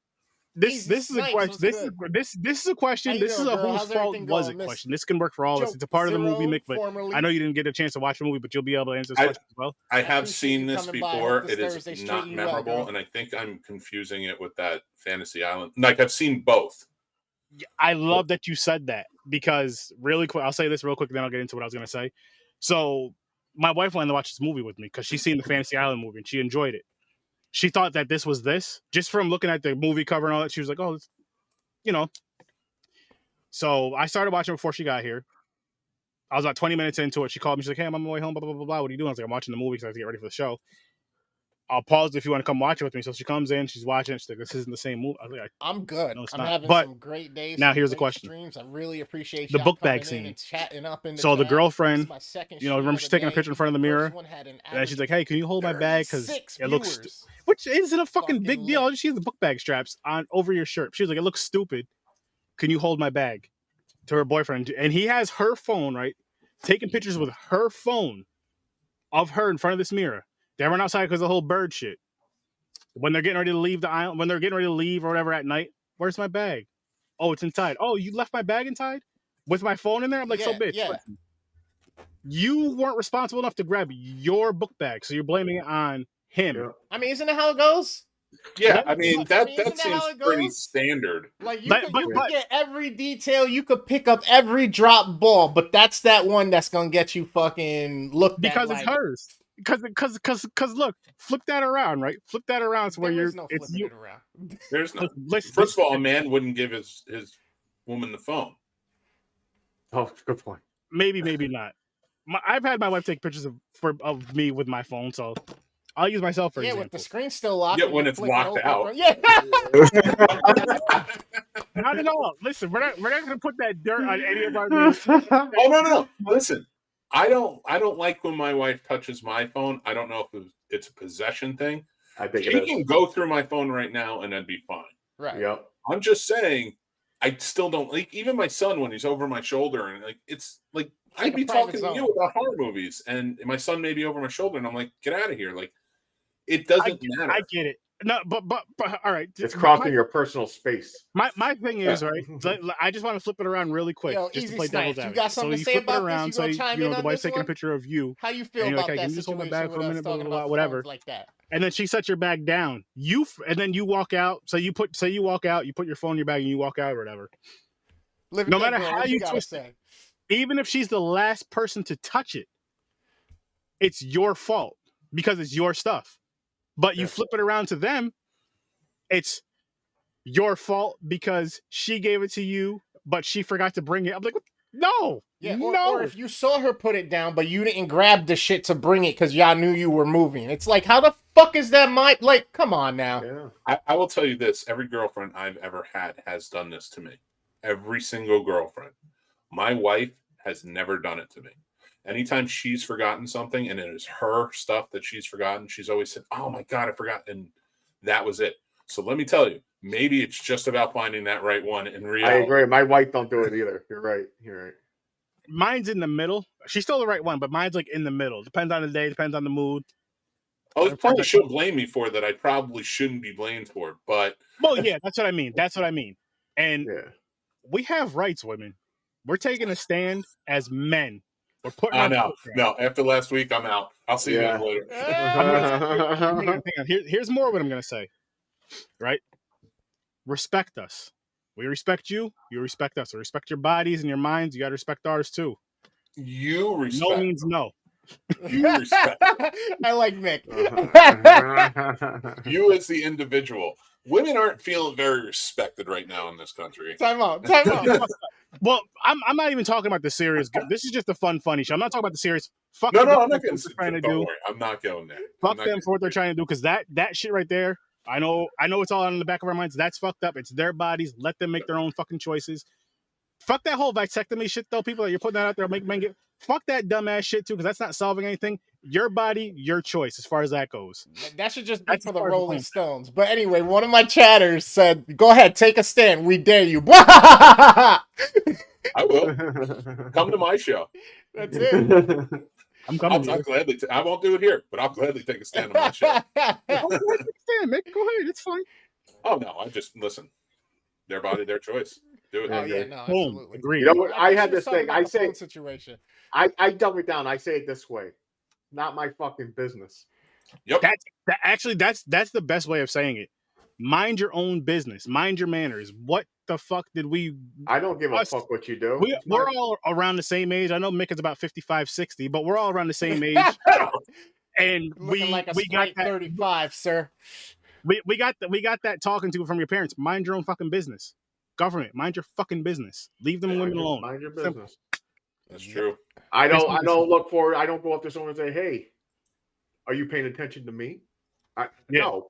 this is a question. This is a question. This is a whose fault was it question. This can work for all of us. It's a part of the movie, Mick, but I know you didn't get a chance to watch the movie, but you'll be able to answer this question as well. I have seen this before. It is not memorable, and I think I'm confusing it with that Fantasy Island. Like, I've seen both. I love that you said that because really quick, I'll say this real quick, then I'll get into what I was going to say. So my wife wanted to watch this movie with me because she's seen the Fantasy Island movie and she enjoyed it. She thought that this was this just from looking at the movie cover and all that. She was like, oh, it's, you know. So I started watching before she got here. I was about 20 minutes into it. She called me. She's like, hey, I'm on my way home, blah, blah, blah, blah. What are you doing? I was like, I'm watching the movie because I have to get ready for the show. I'll pause if you want to come watch it with me. So she comes in, she's watching it. She's like, this isn't the same movie. I was like, I'm good. No, I'm having some great days. Now here's the question. Streams. I really appreciate the book bag scene. And chatting up in the so chat. the girlfriend, you know, remember she's taking a picture in front of the mirror. And she's like, hey, can you hold my bag? Because it looks, which isn't a fucking big deal. All she has the book bag straps on over your shirt. She was like, it looks stupid. Can you hold my bag? To her boyfriend. And he has her phone, right? Taking pictures with her phone of her in front of this mirror. They run outside because of the whole bird shit. When they're getting ready to leave the island, when they're getting ready to leave or whatever at night, where's my bag? Oh, it's inside. Oh, you left my bag inside? With my phone in there? I'm like, so bitch. Yeah. You weren't responsible enough to grab your book bag, so you're blaming it on him. I mean, isn't that how it goes? Yeah, I mean that isn't that seems how it pretty goes? standard. Like you could get every detail, you could pick up every drop ball, but that's that one that's gonna get you fucking looked because at. It's hers. Because look, flip that around, right? Flip that around to where There is no flipping it around. There's no. First of all, a man wouldn't give his woman the phone. Oh, good point. Maybe not. I've had my wife take pictures of me with my phone, so I'll use myself for example. With the screen still locked. Yeah, when it's locked out. Yeah. Not at all. Listen, we're not gonna put that dirt on any of our names. Oh no. Listen, I don't like when my wife touches my phone. I don't know if it's a possession thing. I think she can go through my phone right now and that'd be fine. Right. Yep. I'm just saying, I still don't like. Even my son, when he's over my shoulder, and it's like I'd be talking to you about horror movies, and my son may be over my shoulder, and I'm like, get out of here! Like, it doesn't matter. I get it. No, but all right. It's crossing your personal space. My thing is, right, I just want to flip it around really quick. Just to play devil's advocate. You got something to say about this? You know, the wife's taking a picture of you. How you feel about that can you just hold my bag for a minute, blah, blah, blah, whatever. Like that. And then she sets your bag down. And then you walk out. So you walk out, you put your phone in your bag and you walk out or whatever. No matter how you twist it, even if she's the last person to touch it, it's your fault because it's your stuff. But you flip it around to them, it's your fault because she gave it to you, but she forgot to bring it. I'm like, no. Yeah, no. Or if you saw her put it down, but you didn't grab the shit to bring it because y'all knew you were moving. It's like, how the fuck is that like, come on now. Yeah. I will tell you this. Every girlfriend I've ever had has done this to me. Every single girlfriend. My wife has never done it to me. Anytime she's forgotten something and it is her stuff that she's forgotten, she's always said, oh my God, I forgot. And that was it. So let me tell you, maybe it's just about finding that right one in reality. I agree. My wife don't do it either. You're right. Mine's in the middle. She's still the right one, but mine's like in the middle. Depends on the day, depends on the mood. Oh, probably should blame me for that. I probably shouldn't be blamed for it, but well, yeah, that's what I mean. And we have rights, women. We're taking a stand as men. We're putting. No. After last week, I'm out. I'll see you guys later. Hang on. Here's more of what I'm gonna say. Right? Respect us. We respect you. You respect us. We respect your bodies and your minds. You gotta respect ours too. You respect. No means no. You respect. I like Mick. You as the individual. Women aren't feeling very respected right now in this country. Time out. Well, I'm not even talking about the serious. This is just a funny show. I'm not talking about the serious. Fuck no, I'm not getting trying to do. Worry, I'm not going there. Fuck them for what they're trying to do because that shit right there. I know it's all in the back of our minds. That's fucked up. It's their bodies. Let them make their own fucking choices. Fuck that whole vasectomy shit though. People that you're putting that out there, make men get. Fuck that dumbass shit too, because that's not solving anything. Your body, your choice, as far as that goes. That should just be for the Rolling Stones. But anyway, one of my chatters said, "Go ahead, take a stand. We dare you." I will. Come to my show. That's it. I'm coming. I'll gladly. I won't do it here, but I'll gladly take a stand on my show. Stand, Mick. Go ahead. It's fine. Oh no, I just listen. Their body, their choice. Do it. Oh yeah, no, absolutely. Agreed. You know what? I had this thing. I say situation. I dumb it down. I say it this way. Not my fucking business. Yep. That's the best way of saying it. Mind your own business. Mind your manners. What the fuck did we? I don't give a fuck what you do. We're all around the same age. I know Mick is about 55, 60, but we're all around the same age. And we like a got that 35, sir. We got that talking to from your parents. Mind your own fucking business. Government, mind your fucking business. Leave them women alone. Mind your business. That's true. I don't look for. I don't go up to someone and say, "Hey, are you paying attention to me?" No.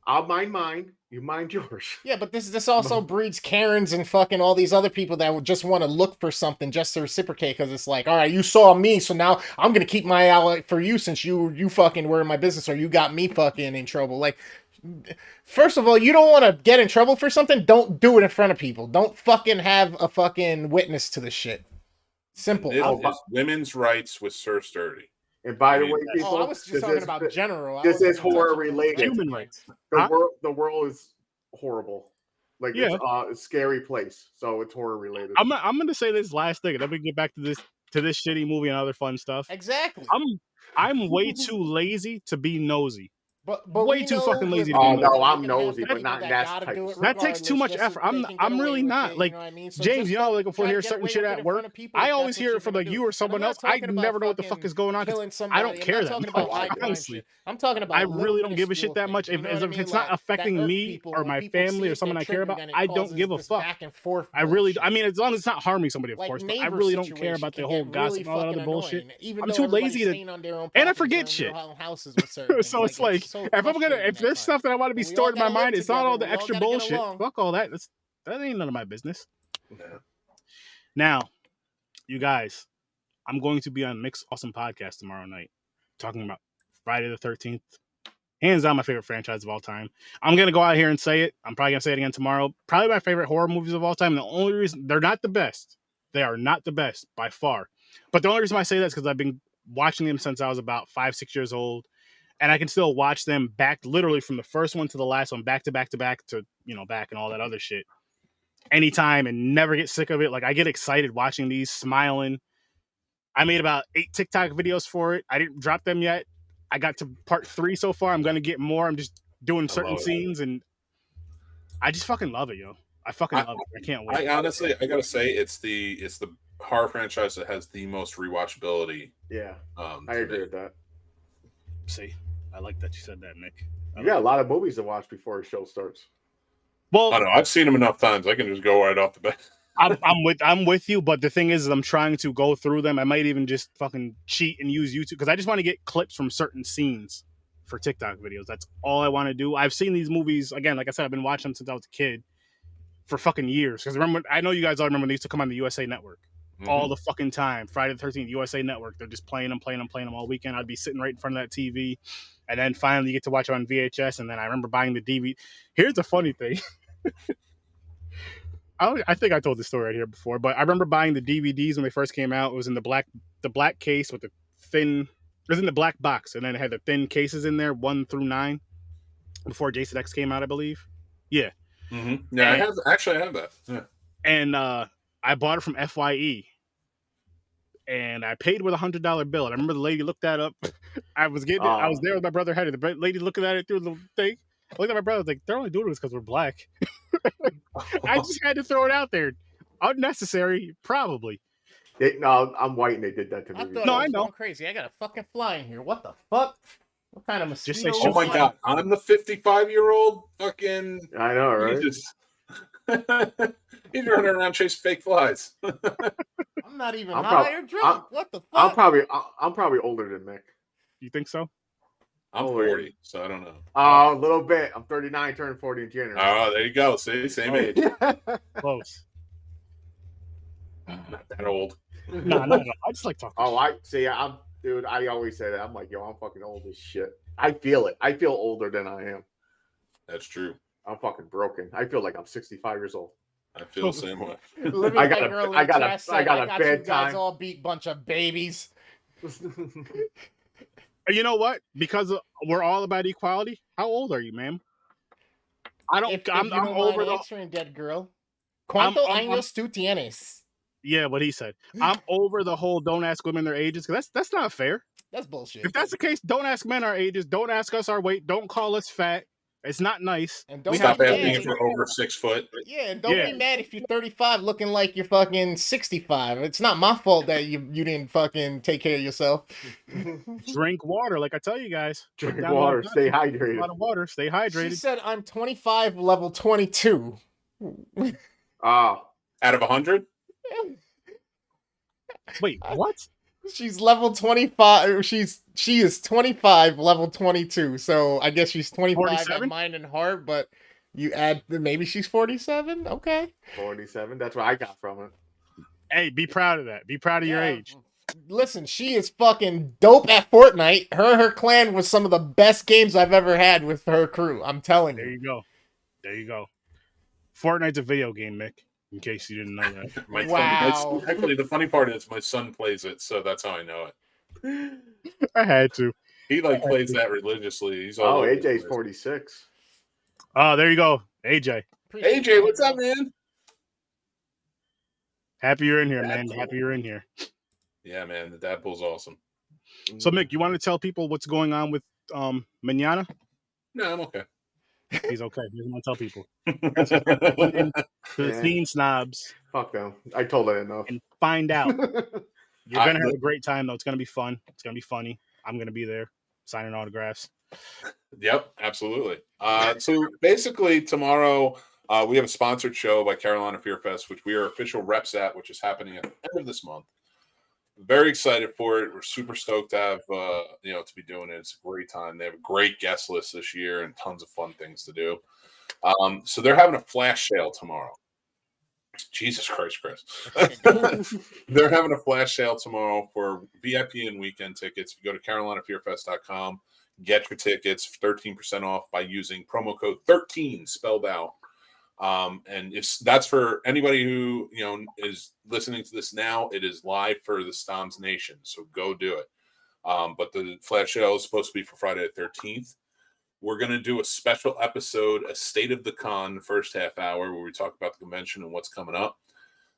I'll mind mine. You mind yours. Yeah, but this also breeds Karens and fucking all these other people that would just want to look for something just to reciprocate because it's like, all right, you saw me, so now I'm gonna keep my eye out for you since you fucking were in my business or you got me fucking in trouble. Like, first of all, you don't want to get in trouble for something. Don't do it in front of people. Don't fucking have a fucking witness to the shit. Simple. This is women's rights with Sir Sturdy. And by the way, people, I was just talking about general. This is horror related. Human rights. The world is horrible. Like it's a scary place, so it's horror related. I'm going to say this last thing, and then we can get back to this shitty movie and other fun stuff. Exactly. I'm way too lazy to be nosy. But way we too know fucking lazy with to do movies, that. no, you're I'm gonna have nosy, the but people not in that that gotta type do of it stuff. That takes too regardless, much just so effort. they can get I'm away really with not it, like you know what I mean? So James. just You know, don't like if we try to hear get certain away shit with at it in work, front of people I if always that's what hear you're it from gonna like do. you or And I'm someone not else. I talking about never know what the fuck fucking is going on because killing I don't somebody. I'm care not that talking much. about high crime Honestly, shit. I'm talking I about little really don't give a minuscule shit that much. things. You know If what I mean? it's not That affecting irk me people or when my people see family or it, they're someone I care triggered, about, and it I don't causes give a this fuck. back and forth I really, I bullshit. mean, as long as it's not harming somebody, of Like course. But I neighbor really don't care situation about the can whole get really gossip and all that fucking other bullshit. annoying, even I'm though too everybody's lazy to, staying on their own and I properties or forget in their shit. own houses with certain things. So it's Like like, it's so if I'm gonna, frustrating if at there's times. stuff that I want to be But we all stored in my gotta live mind, it's not together. all the We all extra gotta get bullshit. along. Fuck all that. That ain't none of my business. Yeah. Now, you guys, I'm going to be on Mixed Awesome Podcast tomorrow night, talking about Friday the 13th. Hands down, my favorite franchise of all time. I'm gonna go out here and say it. I'm probably gonna say it again tomorrow. Probably my favorite horror movies of all time. The only reason they're not the best, they are not the best by far. But the only reason I say that is because I've been watching them since I was about 5-6 years old, and I can still watch them back, literally from the first one to the last one, back to back to back to back and all that other shit. Anytime and never get sick of it. Like I get excited watching these, smiling. I made about 8 TikTok videos for it. I didn't drop them yet. I got to part 3 so far. I'm gonna get more. I'm just doing certain love it. scenes, and I just fucking love it, yo. I fucking love it. I can't wait. I honestly, I gotta say, it's the horror franchise that has the most rewatchability. Yeah, I I agree with that. See, I like that you said that, Nick. You got a lot of movies to watch before a show starts. Well, I don't know. I've seen them enough times. I can just go right off the bat. I'm with you, but the thing is I'm trying to go through them. I might even just fucking cheat and use YouTube because I just want to get clips from certain scenes for TikTok videos. That's all I want to do. I've seen these movies again. Like I said, I've been watching them since I was a kid for fucking years. Because remember, I know you guys all remember when they used to come on the USA Network all the fucking time. Friday the 13th, USA Network. They're just playing them all weekend. I'd be sitting right in front of that TV, and then finally you get to watch it on VHS. And then I remember buying the DVD. Here's the funny thing. I think I told this story right here before, but I remember buying the DVDs when they first came out. It was in the black case with the thin. It was in the black box, and then it had the thin cases in there, 1 through 9, before Jason X came out, I believe. Yeah. Mm-hmm. Yeah, I have that. Yeah. And I bought it from FYE, and I paid with $100 bill. And I remember the lady looked that up. I was getting it. I was there with my brother. Had it. The lady looking at it through the thing. I looked at my brother. I was like, they're only doing this because we're black. I just had to throw it out there. Unnecessary, probably. No, I'm white and they did that to me. I thought No, I was I know. going crazy. I got a fucking fly in here. What the fuck? What kind of mosquito? Just say Oh my god, I'm the 55-year-old fucking. I know, right? He's running around chasing fake flies. I'm not even I'm high or drunk. What the fuck? I'm probably older than Nick. You think so? I'm 40, so I don't know. A little bit. I'm 39, turning 40 in January. Oh, there you go. See, same age. Close. Not that old. No. I just like talking. I see. Dude. I always say that. I'm like, yo, I'm fucking old as shit. I feel it. I feel older than I am. That's true. I'm fucking broken. I feel like I'm 65 years old. I feel the same way. I got a you bad guys time. all beat bunch of babies. You know what? Because we're all about equality. How old are you, ma'am? I don't. If I'm you don't over mind the. answering, dead girl. ¿Cuánto años tú tienes? Yeah, what he said. I'm over the whole don't ask women their ages because that's not fair. That's bullshit. If that's the case, don't ask men our ages. Don't ask us our weight. Don't call us fat. It's not nice. And don't Stop be asking mad. if we're over 6 foot. Yeah, and don't be mad if you're 35 looking like you're fucking 65. It's not my fault that you didn't fucking take care of yourself. Drink water, like I tell you guys. Drink water. Stay hydrated. A lot of water. Stay hydrated. She said I'm 25, level 22. Ah. Out of 100? Wait, what? She's level 25. She is 25, level 22. So I guess she's 25 47? at mind and heart, but you add maybe she's 47. Okay. 47. That's what I got from it. Hey, be proud of that. Be proud of your age. Listen, she is fucking dope at Fortnite. Her and her clan was some of the best games I've ever had with her crew. I'm telling you. There you go. There you go. Fortnite's a video game, Nick. In case you didn't know that. Wow. Actually, the funny part is my son plays it, so that's how I know it. I had to. He plays that religiously. He's all over AJ's the place. 46. Oh, there you go. AJ. AJ, what's up, man? Happy you're in here, man. Happy you're in here. Yeah, man. The dad pool's awesome. So, Mick, you want to tell people what's going on with Mañana? No, I'm okay. He's okay. He doesn't want to tell people. Tune in to the Yeah. Scene Snobs Fuck them. I told her enough. and find out. You're I- gonna have a great time though. It's gonna be fun. It's gonna be funny. I'm gonna be there signing autographs. Yep, absolutely. So basically, tomorrow we have a sponsored show by Carolina Fear Fest, which we are official reps at, which is happening at the end of this month. Very excited for it. We're super stoked to have to be doing it. It's a great time. They have a great guest list this year and tons of fun things to do. So they're having a flash sale tomorrow. Jesus Christ, Chris. They're having a flash sale tomorrow for VIP and weekend tickets. If you go to carolinafearfest.com, get your tickets 13% off by using promo code 13 spelled out. And that's for anybody who is listening to this now. It is live for the Stoms Nation, so go do it. But the flash sale is supposed to be for Friday the 13th. We're going to do a special episode, a State of the Con, the first half hour, where we talk about the convention and what's coming up.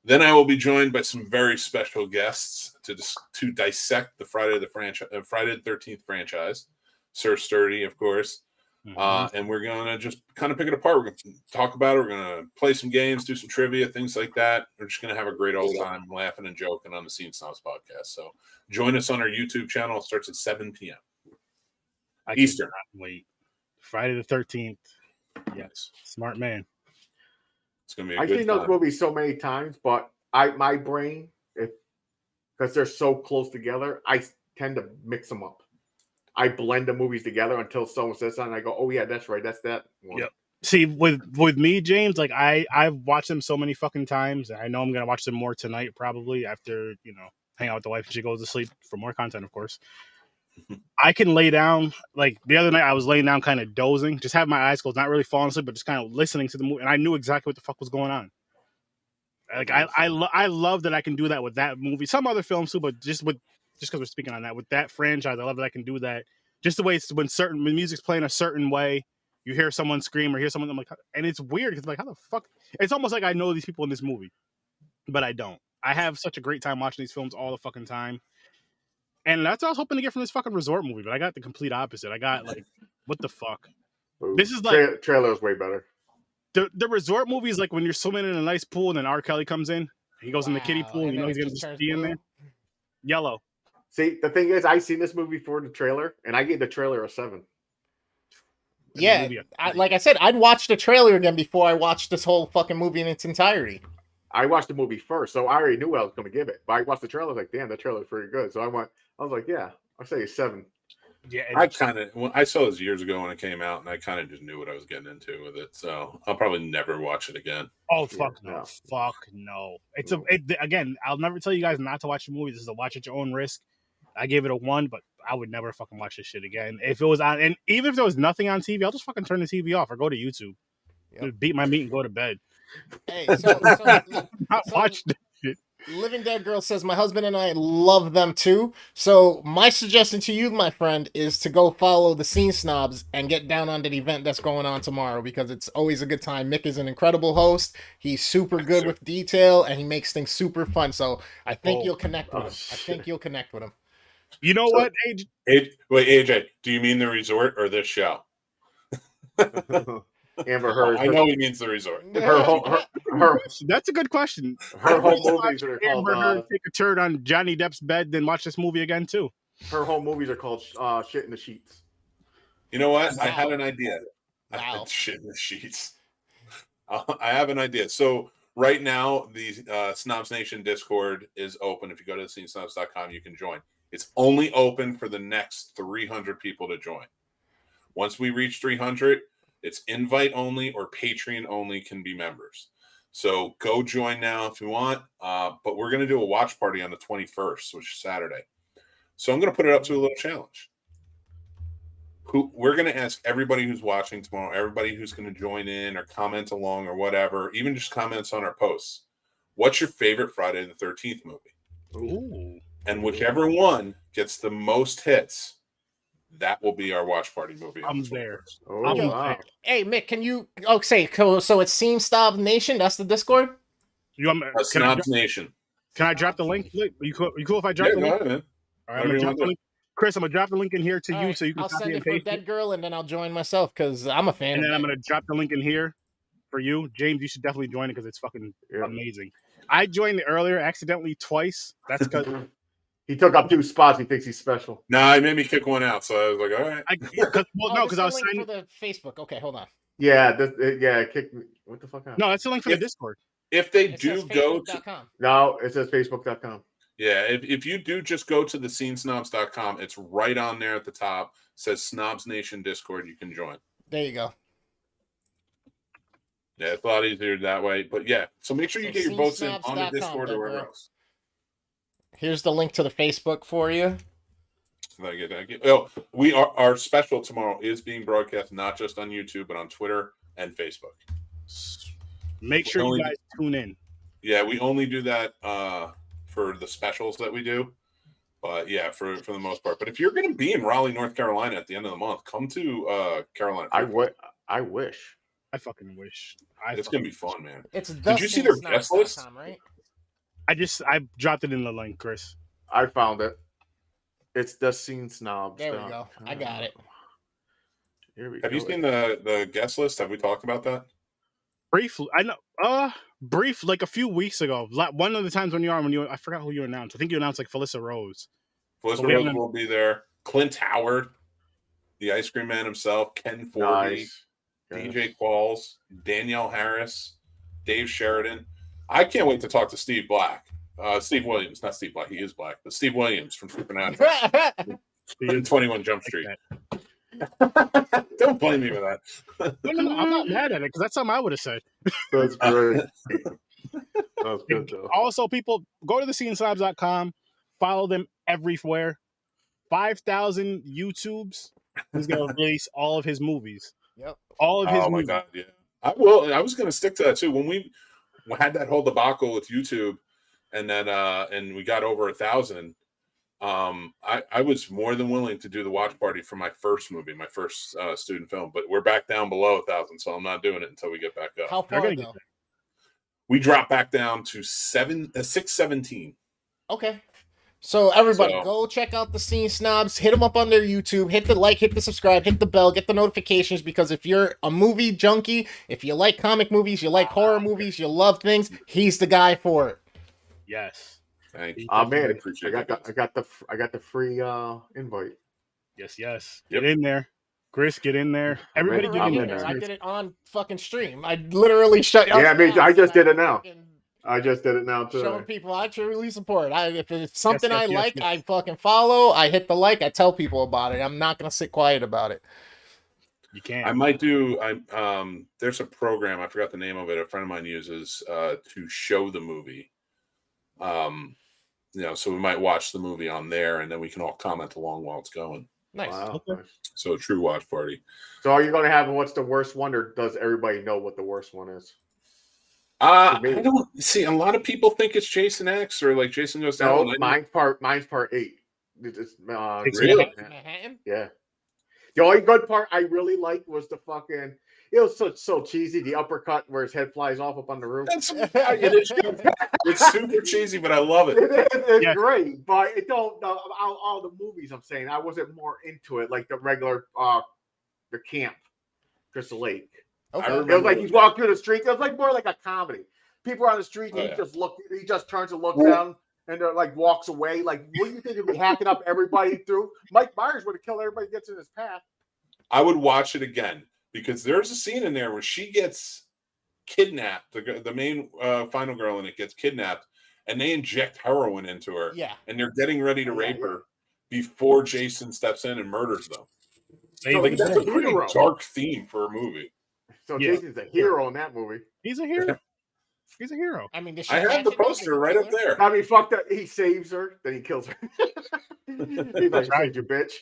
Then I will be joined by some very special guests to dissect the Friday the 13th franchise. Sir Sturdy, of course. And we're going to just kind of pick it apart. We're going to talk about it. We're going to play some games, do some trivia, things like that. We're just going to have a great old time laughing and joking on the Scene Snobs podcast. So join us on our YouTube channel. It starts at 7 p.m. Eastern. Wait. Friday the 13th. Yes. Smart man. It's going to be a I've good seen time. those movies so many times, but my brain, because they're so close together, I tend to mix them up. I blend the movies together until someone says something, and I go, "Oh yeah, that's right, that's that one." Yep. See, with me, James, like I've watched them so many fucking times, and I know I'm gonna watch them more tonight, probably after hang out with the wife and she goes to sleep for more content, of course. I can lay down. Like the other night, I was laying down, kind of dozing, just having my eyes closed, not really falling asleep, but just kind of listening to the movie, and I knew exactly what the fuck was going on. Like I love that I can do that with that movie. Some other films too, but just because we're speaking on that, with that franchise, I love that I can do that. Just the way it's when music's playing a certain way, you hear someone scream or hear someone, I'm like, and it's weird because like, how the fuck? It's almost like I know these people in this movie, but I don't. I have such a great time watching these films all the fucking time. And that's what I was hoping to get from this fucking resort movie, but I got the complete opposite. I got like, what the fuck? Ooh, This is like trailer is way better. The resort movie is like when you're swimming in a nice pool and then R. Kelly comes in. He goes in the kiddie pool and you know he's gonna just be in there. Yellow. See, the thing is, I seen this movie for the trailer, and I gave the trailer a 7. Yeah, like I said, I'd watch the trailer again before I watched this whole fucking movie in its entirety. I watched the movie first, so I already knew what I was going to give it. But I watched the trailer, I was like, damn, the trailer's pretty good. So I was like, yeah, I'll say a 7. Yeah, I saw this years ago when it came out, and I kind of just knew what I was getting into with it. So I'll probably never watch it again. Oh fuck no! Fuck no! Again. I'll never tell you guys not to watch the movie. This is a watch at your own risk. I gave it a 1, but I would never fucking watch this shit again. If it was on, and even if there was nothing on TV, I'll just fucking turn the TV off or go to YouTube. Yep. Beat my meat and go to bed. Hey, watch this shit. Living Dead Girl says, my husband and I love them too. So my suggestion to you, my friend, is to go follow the Scene Snobs and get down onto the event that's going on tomorrow, because it's always a good time. Mick is an incredible host. He's super good with detail, and he makes things super fun. So I think you'll connect with him. You know what, AJ? Wait, AJ, do you mean the resort or this show? Amber Heard. I know he means the resort. That's a good question. Her whole movies are called. Amber Heard take a turd on Johnny Depp's bed, then watch this movie again too. Her whole movies are called "Shit in the Sheets." You know what? Wow. I had an idea. Wow. Shit in the sheets. I have an idea. So right now, the Snobs Nation Discord is open. If you go to scenesnobs.com, you can join. It's only open for the next 300 people to join. Once we reach 300. It's invite only or Patreon only can be members. So go join now if you want. But we're going to do a watch party on the 21st, which is Saturday. So I'm going to put it up to a little challenge. We're going to ask everybody who's watching tomorrow, everybody who's going to join in or comment along or whatever, even just comments on our posts. What's your favorite Friday the 13th movie? Ooh. And whichever one gets the most hits, that will be our watch party movie. I'm there. Oh, wow. Hey, Mick, can you say so it's Scene Snobs Nation? That's the Discord? Snobs Nation. Can I drop the link? You cool if I drop the link? Ahead, man. All right, I'm gonna drop the link. Chris, I'm gonna drop the link in here to All you right, so you can I'll copy send and it for paste it. Dead Girl, and then I'll join myself because I'm a fan. And of then I'm Dead. gonna drop the link in here for you, James. You should definitely join it because it's fucking amazing. I joined it earlier accidentally twice. That's because he took up 2 spots. He thinks he's special. Nah, he made me kick one out, so I was like, all right. This because is I the was link signing. for the Facebook. Okay, hold on. Yeah, kick me. What the fuck out? No, that's the link for the Discord. If they It do says go to Facebook.com. No, it says Facebook.com. Yeah, if you do just go to the scenesnobs.com, it's right on there at the top. It says Snobs Nation Discord. You can join. There you go. Yeah, it's a lot easier that way. But yeah, so make sure you get your votes in on the Discord or wherever else. Here's the link to the Facebook for you. Oh, our special tomorrow is being broadcast not just on YouTube, but on Twitter and Facebook. Make sure you guys tune in. Yeah, we only do that for the specials that we do. But yeah, for the most part. But if you're going to be in Raleigh, North Carolina at the end of the month, come to Carolina. I wish. I fucking wish. It's going to be fun, man. Did you see their guest list? Right? I dropped it in the link, Chris. I found it. It's the Scene Snobs. There we go. I got it. Have you seen the guest list? Have we talked about that? Briefly, I know. Brief, like a few weeks ago. One of the times when I forgot who you announced. I think you announced like Felissa Rose. Felissa Rose will be there. Clint Howard, the ice cream man himself. Ken Fordy, DJ Qualls, Danielle Harris, Dave Sheridan. I can't wait to talk to Steve Black. Steve Williams, not Steve Black. He is black, but Steve Williams from Supernatural. in 21 Jump Street. Don't blame me for that. No, I'm not mad at it because that's something I would have said. That's great. That's good, though. Also, people, go to thescenesnobs.com. Follow them everywhere. 5,000 YouTubes. He's going to release all of his movies. Yep. All of his movies. God, yeah. I was going to stick to that, too. When we had that whole debacle with YouTube and then and we got over 1,000, I was more than willing to do the watch party for my first movie, my first student film, but we're back down below 1,000, so I'm not doing it until we get back up. How far though? We dropped back down to 617. Okay. So everybody, go check out the Scene Snobs. Hit them up on their YouTube. Hit the like, hit the subscribe, hit the bell, get the notifications. Because if you're a movie junkie, if you like comic movies, you like horror movies, you love things, he's the guy for it. Yes. Thank you. Man, I got the free invite. Yes. Get in there. Chris, get in there. Everybody get in there. I did it on fucking stream. I literally shut you. Yeah, I just did it now. I just did it now too. Showing people I truly support. If it's something I like, I fucking follow. I hit the like. I tell people about it. I'm not gonna sit quiet about it. You can. I might do. There's a program. I forgot the name of it. A friend of mine uses to show the movie. So we might watch the movie on there, and then we can all comment along while it's going. Nice. Wow. Okay. So a true watch party. So are you going to have what's the worst one, or does everybody know what the worst one is? I don't see. A lot of people think it's Jason X or like Jason Goes Down. No, mine's part 8. It's really? Manhattan? Yeah. The only good part I really liked was the fucking. It was so cheesy. The uppercut where his head flies off up on the roof. It's super cheesy, but I love it. It's great, but it don't. All the movies I'm saying, I wasn't more into it like the regular the camp, Crystal Lake. Okay. It was like he's walking through the street. It was like more like a comedy. People are on the street. And he just turns and looks down and like walks away. Like, what do you think he'd be hacking up everybody through? Mike Myers would have killed everybody who gets in his path. I would watch it again because there's a scene in there where she gets kidnapped. The main final girl in it gets kidnapped, and they inject heroin into her. Yeah. And they're getting ready to rape her before Jason steps in and murders them. So like, that's a pretty dark theme for a movie. So Jason's a hero in that movie. He's a hero. He's a hero. I mean, I have the poster right up there. I mean, fuck that. He saves her, then he kills her. He's like, "Saved you, bitch."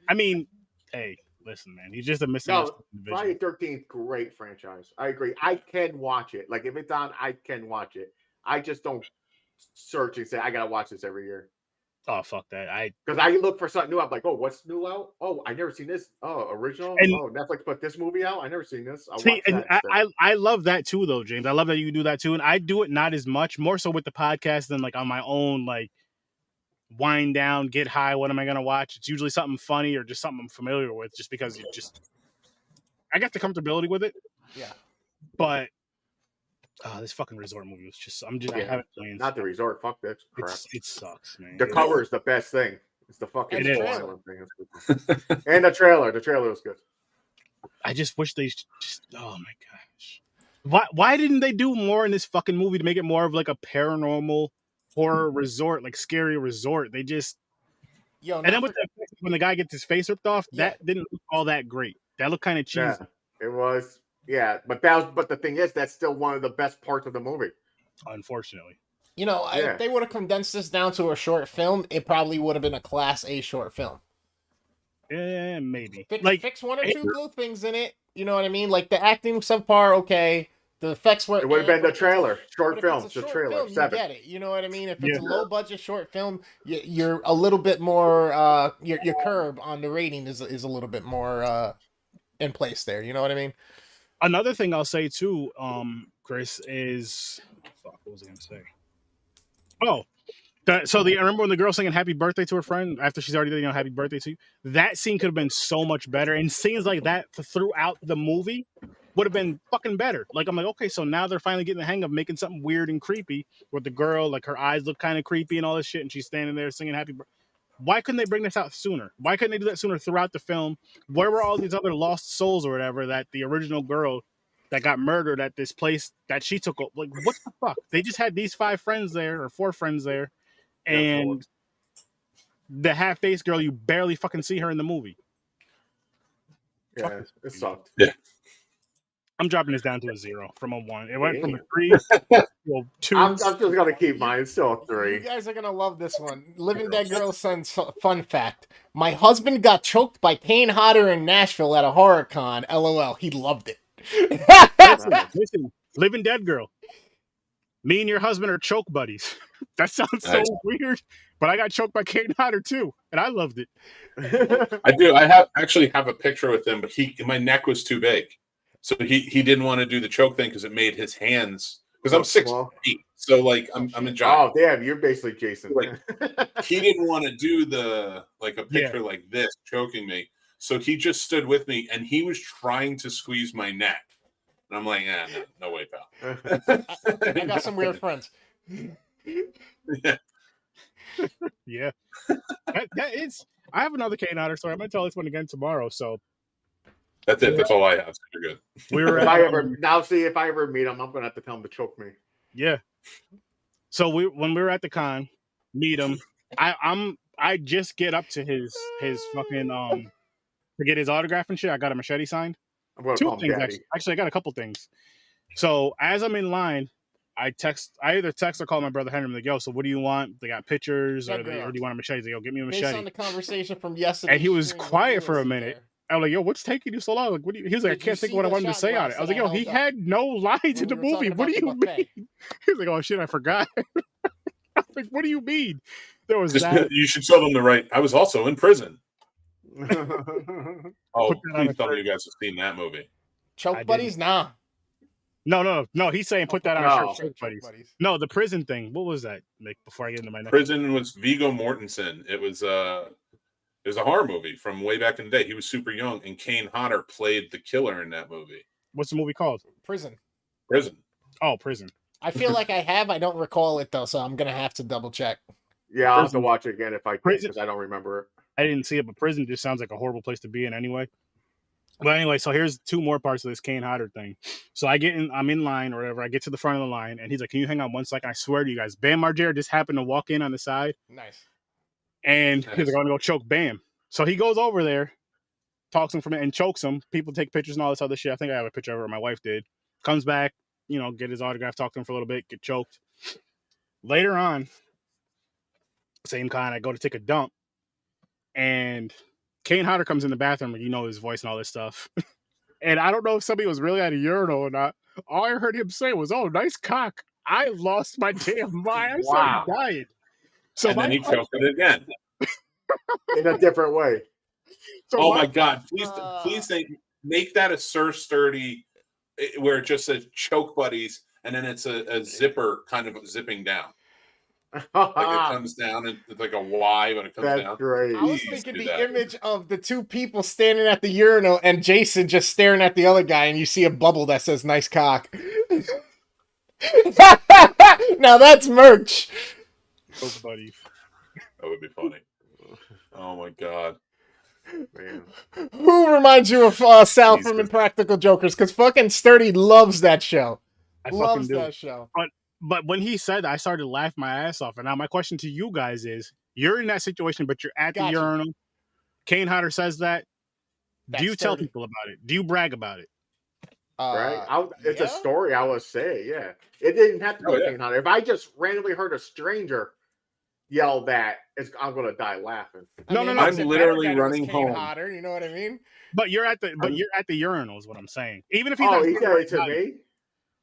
I mean, hey, listen, man. He's just a misunderstood individual. Friday 13th, great franchise. I agree. I can watch it. Like if it's on, I can watch it. I just don't search and say I gotta watch this every year. Oh, fuck that. Because I look for something new. I'm like, oh, what's new out? Oh, I never seen this. Oh, original. Netflix put this movie out. I never seen this. I love that too, though, James. I love that you do that too, and I do it not as much, more so with the podcast than like on my own wind down, get high. What am I gonna watch? It's usually something funny or just something I'm familiar with, just because I got the comfortability with it. Yeah. But this fucking resort movie was just I haven't played. Not the resort. Fuck that crap. It sucks, man. The cover is the best thing. It's the fucking And the trailer. thing. And the trailer. The trailer was good. I just wish they just. Oh my gosh. Why didn't they do more in this fucking movie to make it more of like a paranormal horror resort, like scary resort? They just. Yo, And then when the guy gets his face ripped off, that didn't look all that great. That looked kind of cheesy. Yeah, it was. Yeah, but the thing is, that's still one of the best parts of the movie. Unfortunately. You know, if they would have condensed this down to a short film, it probably would have been a Class A short film. Yeah, maybe. Fix one or two little things in it. You know what I mean? Like the acting subpar, okay. The effects were. It would have been the trailer, short film, the trailer. Film, 7. You get it. You know what I mean? If it's a low budget short film, you're a little bit more. Your curb on the rating is a little bit more in place there. You know what I mean? Another thing I'll say too, Chris, is what was I gonna say? Oh, I remember when the girl singing "Happy Birthday" to her friend after she's already done, "Happy Birthday" to you. That scene could have been so much better, and scenes like that throughout the movie would have been fucking better. Like I'm like, okay, so now they're finally getting the hang of making something weird and creepy, where the girl, like her eyes look kind of creepy and all this shit, and she's standing there singing "Happy Birthday." Why couldn't they bring this out sooner? Why couldn't they do that sooner throughout the film? Where were all these other lost souls or whatever that the original girl that got murdered at this place that she took? Like, what the fuck? They just had these 5 friends there or 4 friends there, and the half-faced girl, you barely fucking see her in the movie. Yeah, it sucked. Yeah. I'm dropping this down to a 0 from a 1. It went from a 3 to a 2. I'm just gonna keep mine. It's still a 3. You guys are gonna love this one. Living Dead Girl Son's fun fact. My husband got choked by Kane Hodder in Nashville at a horror con. LOL. He loved it. Listen, Living Dead Girl. Me and your husband are choke buddies. That sounds so weird, but I got choked by Kane Hodder too, and I loved it. I do. I actually have a picture with him, but my neck was too big. So he didn't want to do the choke thing because it made his hands, because I'm 6 feet, so like I'm a giant. Oh damn, you're basically Jason. Like, he didn't want to do a picture like this choking me, so he just stood with me and he was trying to squeeze my neck, and I'm like, no way, pal. I got some weird friends. Yeah, that is. I have another Kane Hodder story. I'm gonna tell this one again tomorrow. So. That's it. That's all I have. So you're good. If I ever meet him, I'm gonna have to tell him to choke me. Yeah. So when we were at the con, meet him. I just get up to his fucking to get his autograph and shit. I got a machete signed. I'm gonna 2 call him things Daddy. actually. I got a couple things. So as I'm in line, I either text or call my brother Henry. I'm like, yo, so what do you want? They got pictures or do you want a machete? He's like, yo, give me a machete. Based on the conversation from yesterday. And he was quiet for a minute. I was like, yo, what's taking you so long? Like, he was like, I can't think of what I wanted to say on it. I was like, yo, he had no lines in the movie. What do you mean? He was like, oh shit, I forgot. I was like, what do you mean? There was that. You should tell them the right. I was also in prison. Oh, please tell me you guys have seen that movie. Choke buddies? Nah. No. He's saying put that on a shirt. Choke buddies. buddies. No, the prison thing. What was that? Like before I get into my next Prison was Viggo Mortensen. It was a horror movie from way back in the day. He was super young, and Kane Hodder played the killer in that movie. What's the movie called? Prison. Oh, Prison. I feel like I don't recall it though, so I'm gonna have to double check. Yeah, I'll have to watch it again if I can, because I don't remember it. I didn't see it, but prison just sounds like a horrible place to be in anyway. But anyway, so here's 2 more parts of this Kane Hodder thing. So I'm in line or whatever. I get to the front of the line, and he's like, "Can you hang on 1 second? I swear to you guys, Bam Margera just happened to walk in on the side." Nice. And he's like, "I'm gonna go choke Bam." So he goes over there, talks to him for a minute, and chokes him. People take pictures and all this other shit. I think I have a picture of it. My wife did. Comes back, get his autograph, talk to him for a little bit, get choked. Later on, same kind, I go to take a dump, and Kane Hodder comes in the bathroom, and his voice and all this stuff. And I don't know if somebody was really at a urinal or not. All I heard him say was, "Oh, nice cock." I lost my damn mind. I started dying. So and then he choked it again. In a different way. So my God. Please make that a Sir Sturdy where it just says choke buddies and then it's a zipper kind of zipping down. Like it comes down and it's like a Y when it comes That's down. great. I was Please thinking do the that. image of the two people standing at the urinal and Jason just staring at the other guy, and you see a bubble that says "nice cock." Now that's merch. Oh, buddy. That would be funny. Oh my god. Man. Who reminds you of Sal from Jesus. Impractical Jokers? Because fucking Sturdy loves that show. I fucking Loves do. that show. But when he said that, I started to laugh my ass off. And now my question to you guys is: you're in that situation, but you're at the Gotcha. urinal. Kane Hodder says that. That's Do you tell Sturdy. people about it? Do you brag about it? Right? It's yeah? a story I would say, yeah. It didn't have to be Oh, yeah. Kane Hodder. If I just randomly heard a stranger yell that, I'm gonna die laughing. No. it I'm makes it literally better that it was running Kane home. Hodder, you know what I mean? But you're at the urinal is what I'm saying. Even if he's Oh, not he saying said right it to now, me?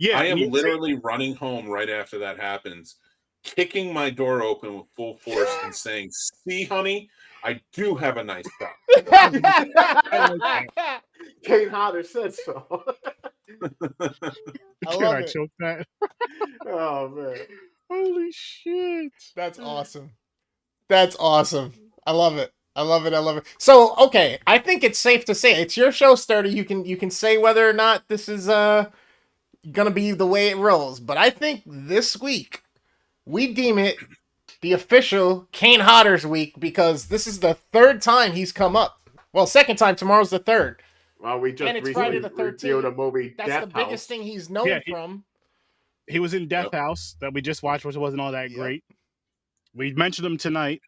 yeah, I and am you're literally running home right after that happens, kicking my door open with full force and saying, "See, honey, I do have a nice cock." Kane Hodder said so. I saying, love I it. choked that. Oh man. Holy shit! That's awesome. That's awesome. I love it. I love it. I love it. So, okay, I think it's safe to say it's your show, Sturdy. You can say whether or not this is gonna be the way it rolls. But I think this week we deem it the official Kane Hodder's week because this is the third time he's come up. Well, second time. Tomorrow's the third. Well, we just And it's recently Friday the 13th. reviewed a movie, That's Death the biggest House. thing he's known Yeah, from. He was in Death Yep. House that we just watched, which wasn't all that Yep. great. We mentioned him tonight.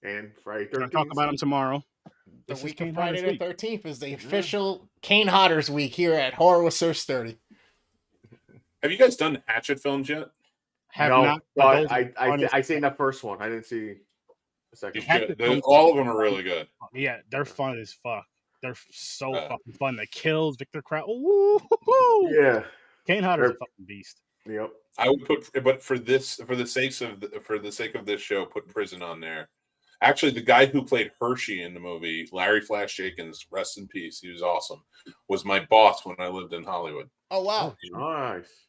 And Friday We're gonna 13th. talk about him tomorrow. The This is week Kane of Friday Hodder's the week. 13th is the official Kane Hodder's week here at Horror with Sir Sturdy. Have you guys done Hatchet films yet? Have no, not. but those are fun as I seen the first one. I didn't see the You second. Hatchet should. films All of are them are really good. fuck. Yeah, they're fun as fuck. They're so Uh, fucking fun. The kills, Victor Crowd. Woo-hoo-hoo! Yeah. Kane Hodder's a They're- fucking beast. Yep. I would put, but for the sake of this show, put Prison on there. Actually, the guy who played Hershey in the movie, Larry Flash Jenkins, rest in peace, he was awesome, was my boss when I lived in Hollywood. Oh, wow. Nice.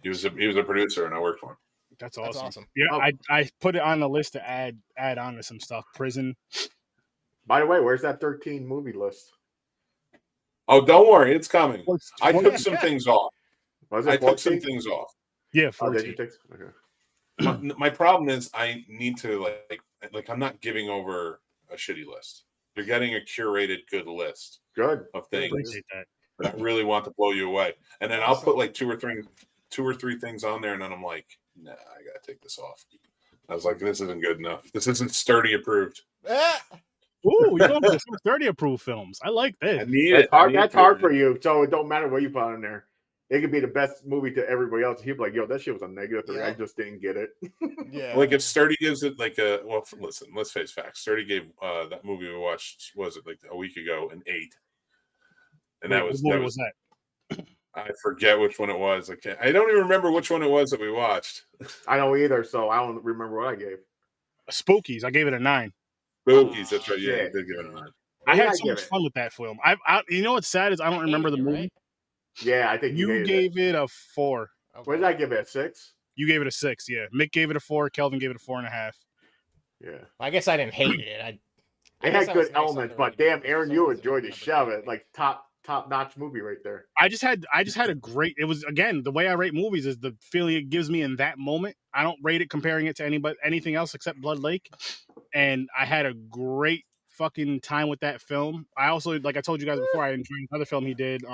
He was a producer, and I worked for him. That's That's awesome. awesome. Yeah, Oh. I put it on the list to add on to some stuff. Prison. By the way, where's that 13 movie list? Oh, don't worry, it's coming. I took 14. some things off. Was I it took some 14? things off. Yeah, Oh, did 14. you take? Okay. My problem is I need to like I'm not giving over a shitty list. You're getting a curated good list Good. of I things appreciate that. that I really want to blow you away. And then I'll put like two or three things on there, and then I'm like, nah, I gotta take this off. I was like, this isn't good enough. This isn't Sturdy approved. Ah! Ooh, you're going for some 30 approved films. I like I this. need That's it. hard. That's hard for you. So it don't matter what you put on there. It could be the best movie to everybody else. He'd be like, "Yo, that shit was a -3. I Yeah. just didn't get it." Yeah. Like if Sturdy gives it like a listen, let's face facts. Sturdy gave that movie we watched, was it like a week ago, an 8. And Wait, that was what that movie was that? I forget which one it was. I don't even remember which one it was that we watched. I don't either, so I don't remember what I gave. Spookies. I gave it a 9. Spookies, that's right. Yeah, shit. you did give it a 9. I What did had so give much it? fun with that film. You know what's sad is I don't remember the Hated it, movie. right? Yeah, I think You hated gave it a 4. Okay. What did I give it? A 6? You gave it a 6. Yeah, Mick gave it a 4. Kelvin gave it a 4.5. Yeah. I guess I didn't hate it. I It guess had I good was nice elements, but underrated damn, for Aaron, some you reason. enjoyed I the never shove did. it. Like top notch movie right there. I just had a great. It was, again, the way I rate movies is the feeling it gives me in that moment. I don't rate it comparing it to anything else except Blood Lake, and I had a great fucking time with that film. I also, like I told you guys before, I enjoyed another film he did,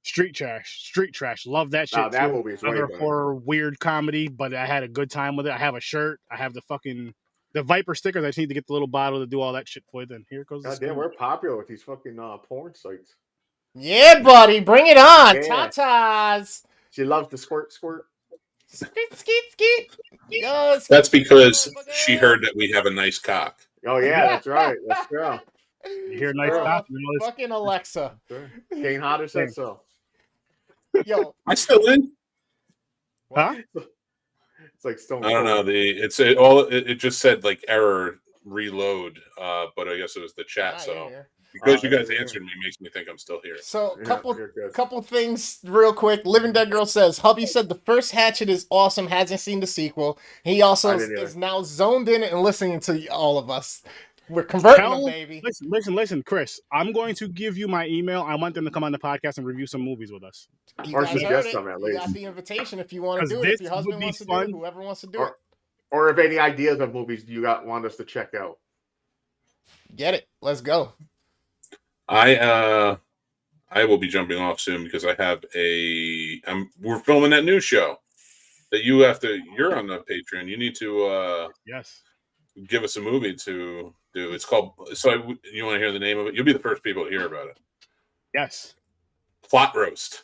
Street Trash. Love that shit. Nah, that too. movie is way Another better. horror weird comedy, but I had a good time with it. I have a shirt. I have the Viper stickers. I just need to get the little bottle to do all that shit with. And here goes. God damn, we're popular with these fucking porn sites. Yeah, buddy, bring it on. Yeah. Tatas. She loves the squirt. Skeet, skeet, skeet. Yo, skeet, That's because skeet, she heard that we have a nice cock. Oh yeah, that's right. Let's go. You hear nice Girl. stuff. You know, this, Fucking Alexa. Sure. Kane Hodder said so. Yo. I still in. huh? It's like Stone I don't know. Cold. It just said like error reload, but I guess it was the chat. Ah, So you're here. Because you guys answered me makes me think I'm still here. So, Yeah, you're good. couple things real quick. Living Dead Girl says, hubby said the first Hatchet is awesome, hasn't seen the sequel. He also I didn't either. is now zoned in and listening to all of us. We're converting them, Tell, baby. listen, Chris. I'm going to give you my email. I want them to come on the podcast and review some movies with us. You Or guys heard suggest it. them at You got least. the invitation if you want to 'Cause do it. If this your would husband be wants to do fun. it, whoever wants to do it. Or if any ideas of movies you want us to check out. Get it. Let's go. I will be jumping off soon because I have we're filming that new show that you're on the Patreon. You need to Yes. give us a movie to do. It's called, you want to hear the name of it? You'll be the first people to hear about it. Yes. Plot roast.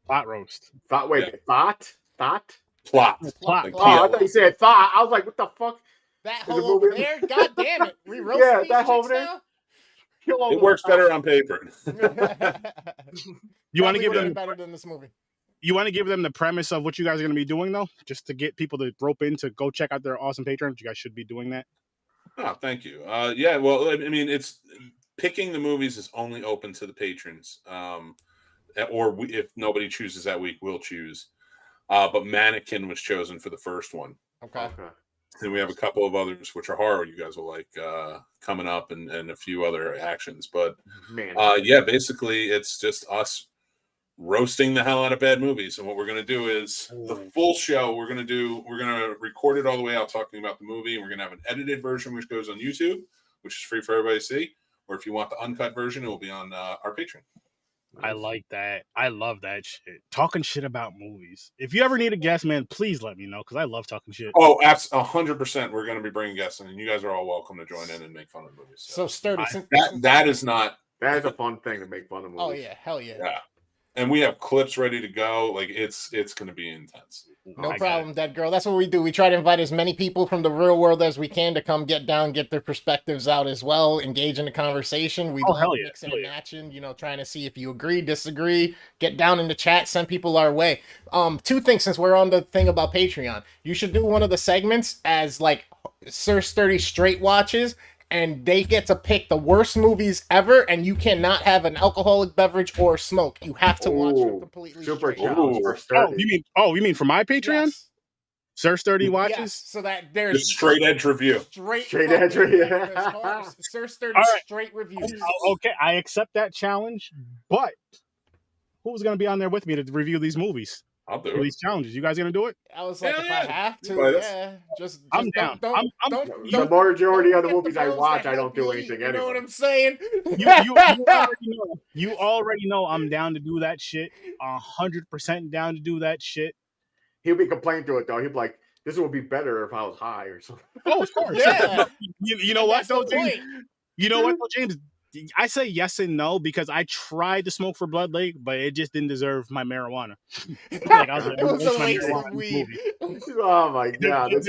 Plot roast. Thought. Plot. Plot. Like Oh, I PL. thought you said thought. I was like, what the fuck? That Is it hole over moving? there? God damn it. We roast Yeah, these that hole chicks over there. now? Kill all It the works thought. better on paper. You want to Probably give would've them? been better than this movie. You want to give them the premise of what you guys are going to be doing, though, just to get people to rope in to go check out their awesome Patreon. You guys should be doing that. Oh, thank you. Yeah, well, I mean, it's picking the movies is only open to the patrons. If nobody chooses that week, we'll choose. But Mannequin was chosen for the first one. Okay. And we have a couple of others which are horror you guys will like coming up and a few other actions. But Man. yeah, basically it's just us roasting the hell out of bad movies. And what we're going to do is the full show we're going to record it all the way out talking about the movie. And we're going to have an edited version which goes on YouTube, which is free for everybody to see. Or if you want the uncut version, it will be on our Patreon. I like that. I love that shit. Talking shit about movies. If you ever need a guest, man, please let me know because I love talking shit. Oh, 100%. We're going to be bringing guests in, and you guys are all welcome to join in and make fun of movies. So sturdy. That is not. That is a fun thing to make fun of movies. Oh yeah, hell yeah. Yeah, and we have clips ready to go. Like it's going to be intense. No problem, Dead Girl. That's what we do. We try to invite as many people from the real world as we can to come get down, get their perspectives out as well, engage in the conversation. We love mixing and matching, trying to see if you agree, disagree, get down in the chat, send people our way. Two things since we're on the thing about Patreon. You should do one of the segments as like Sir Sturdy Straight Watches, and they get to pick the worst movies ever, and you cannot have an alcoholic beverage or smoke. You have to watch them completely super straight. challenge for Sturdy. You mean for my Patreon? Yes. Sir Sturdy watches? Yes, so that there's Just straight edge review. Straight edge review. Sir Sturdy right. straight reviews. Okay, I accept that challenge, but who's going to be on there with me to review these movies? I'll do it. These challenges. You guys going to do it? I was like, if I have to, Right. yeah. Just I'm down. Don't, The majority of the get movies I bros watch, that I don't help do you anything eat, You know what anyway. I'm saying? You already know I'm down to do that shit. 100% down to do that shit. He'll be complaining to it though. He'll be like, "This would be better if I was high or something." Oh, of course. Yeah. You know what, That's the though, James? point. You know what, though, James? I say yes and no because I tried to smoke for Blood Lake, but it just didn't deserve my marijuana. Like, I was like, It was a my waste marijuana of in this weed. movie. Oh my god! It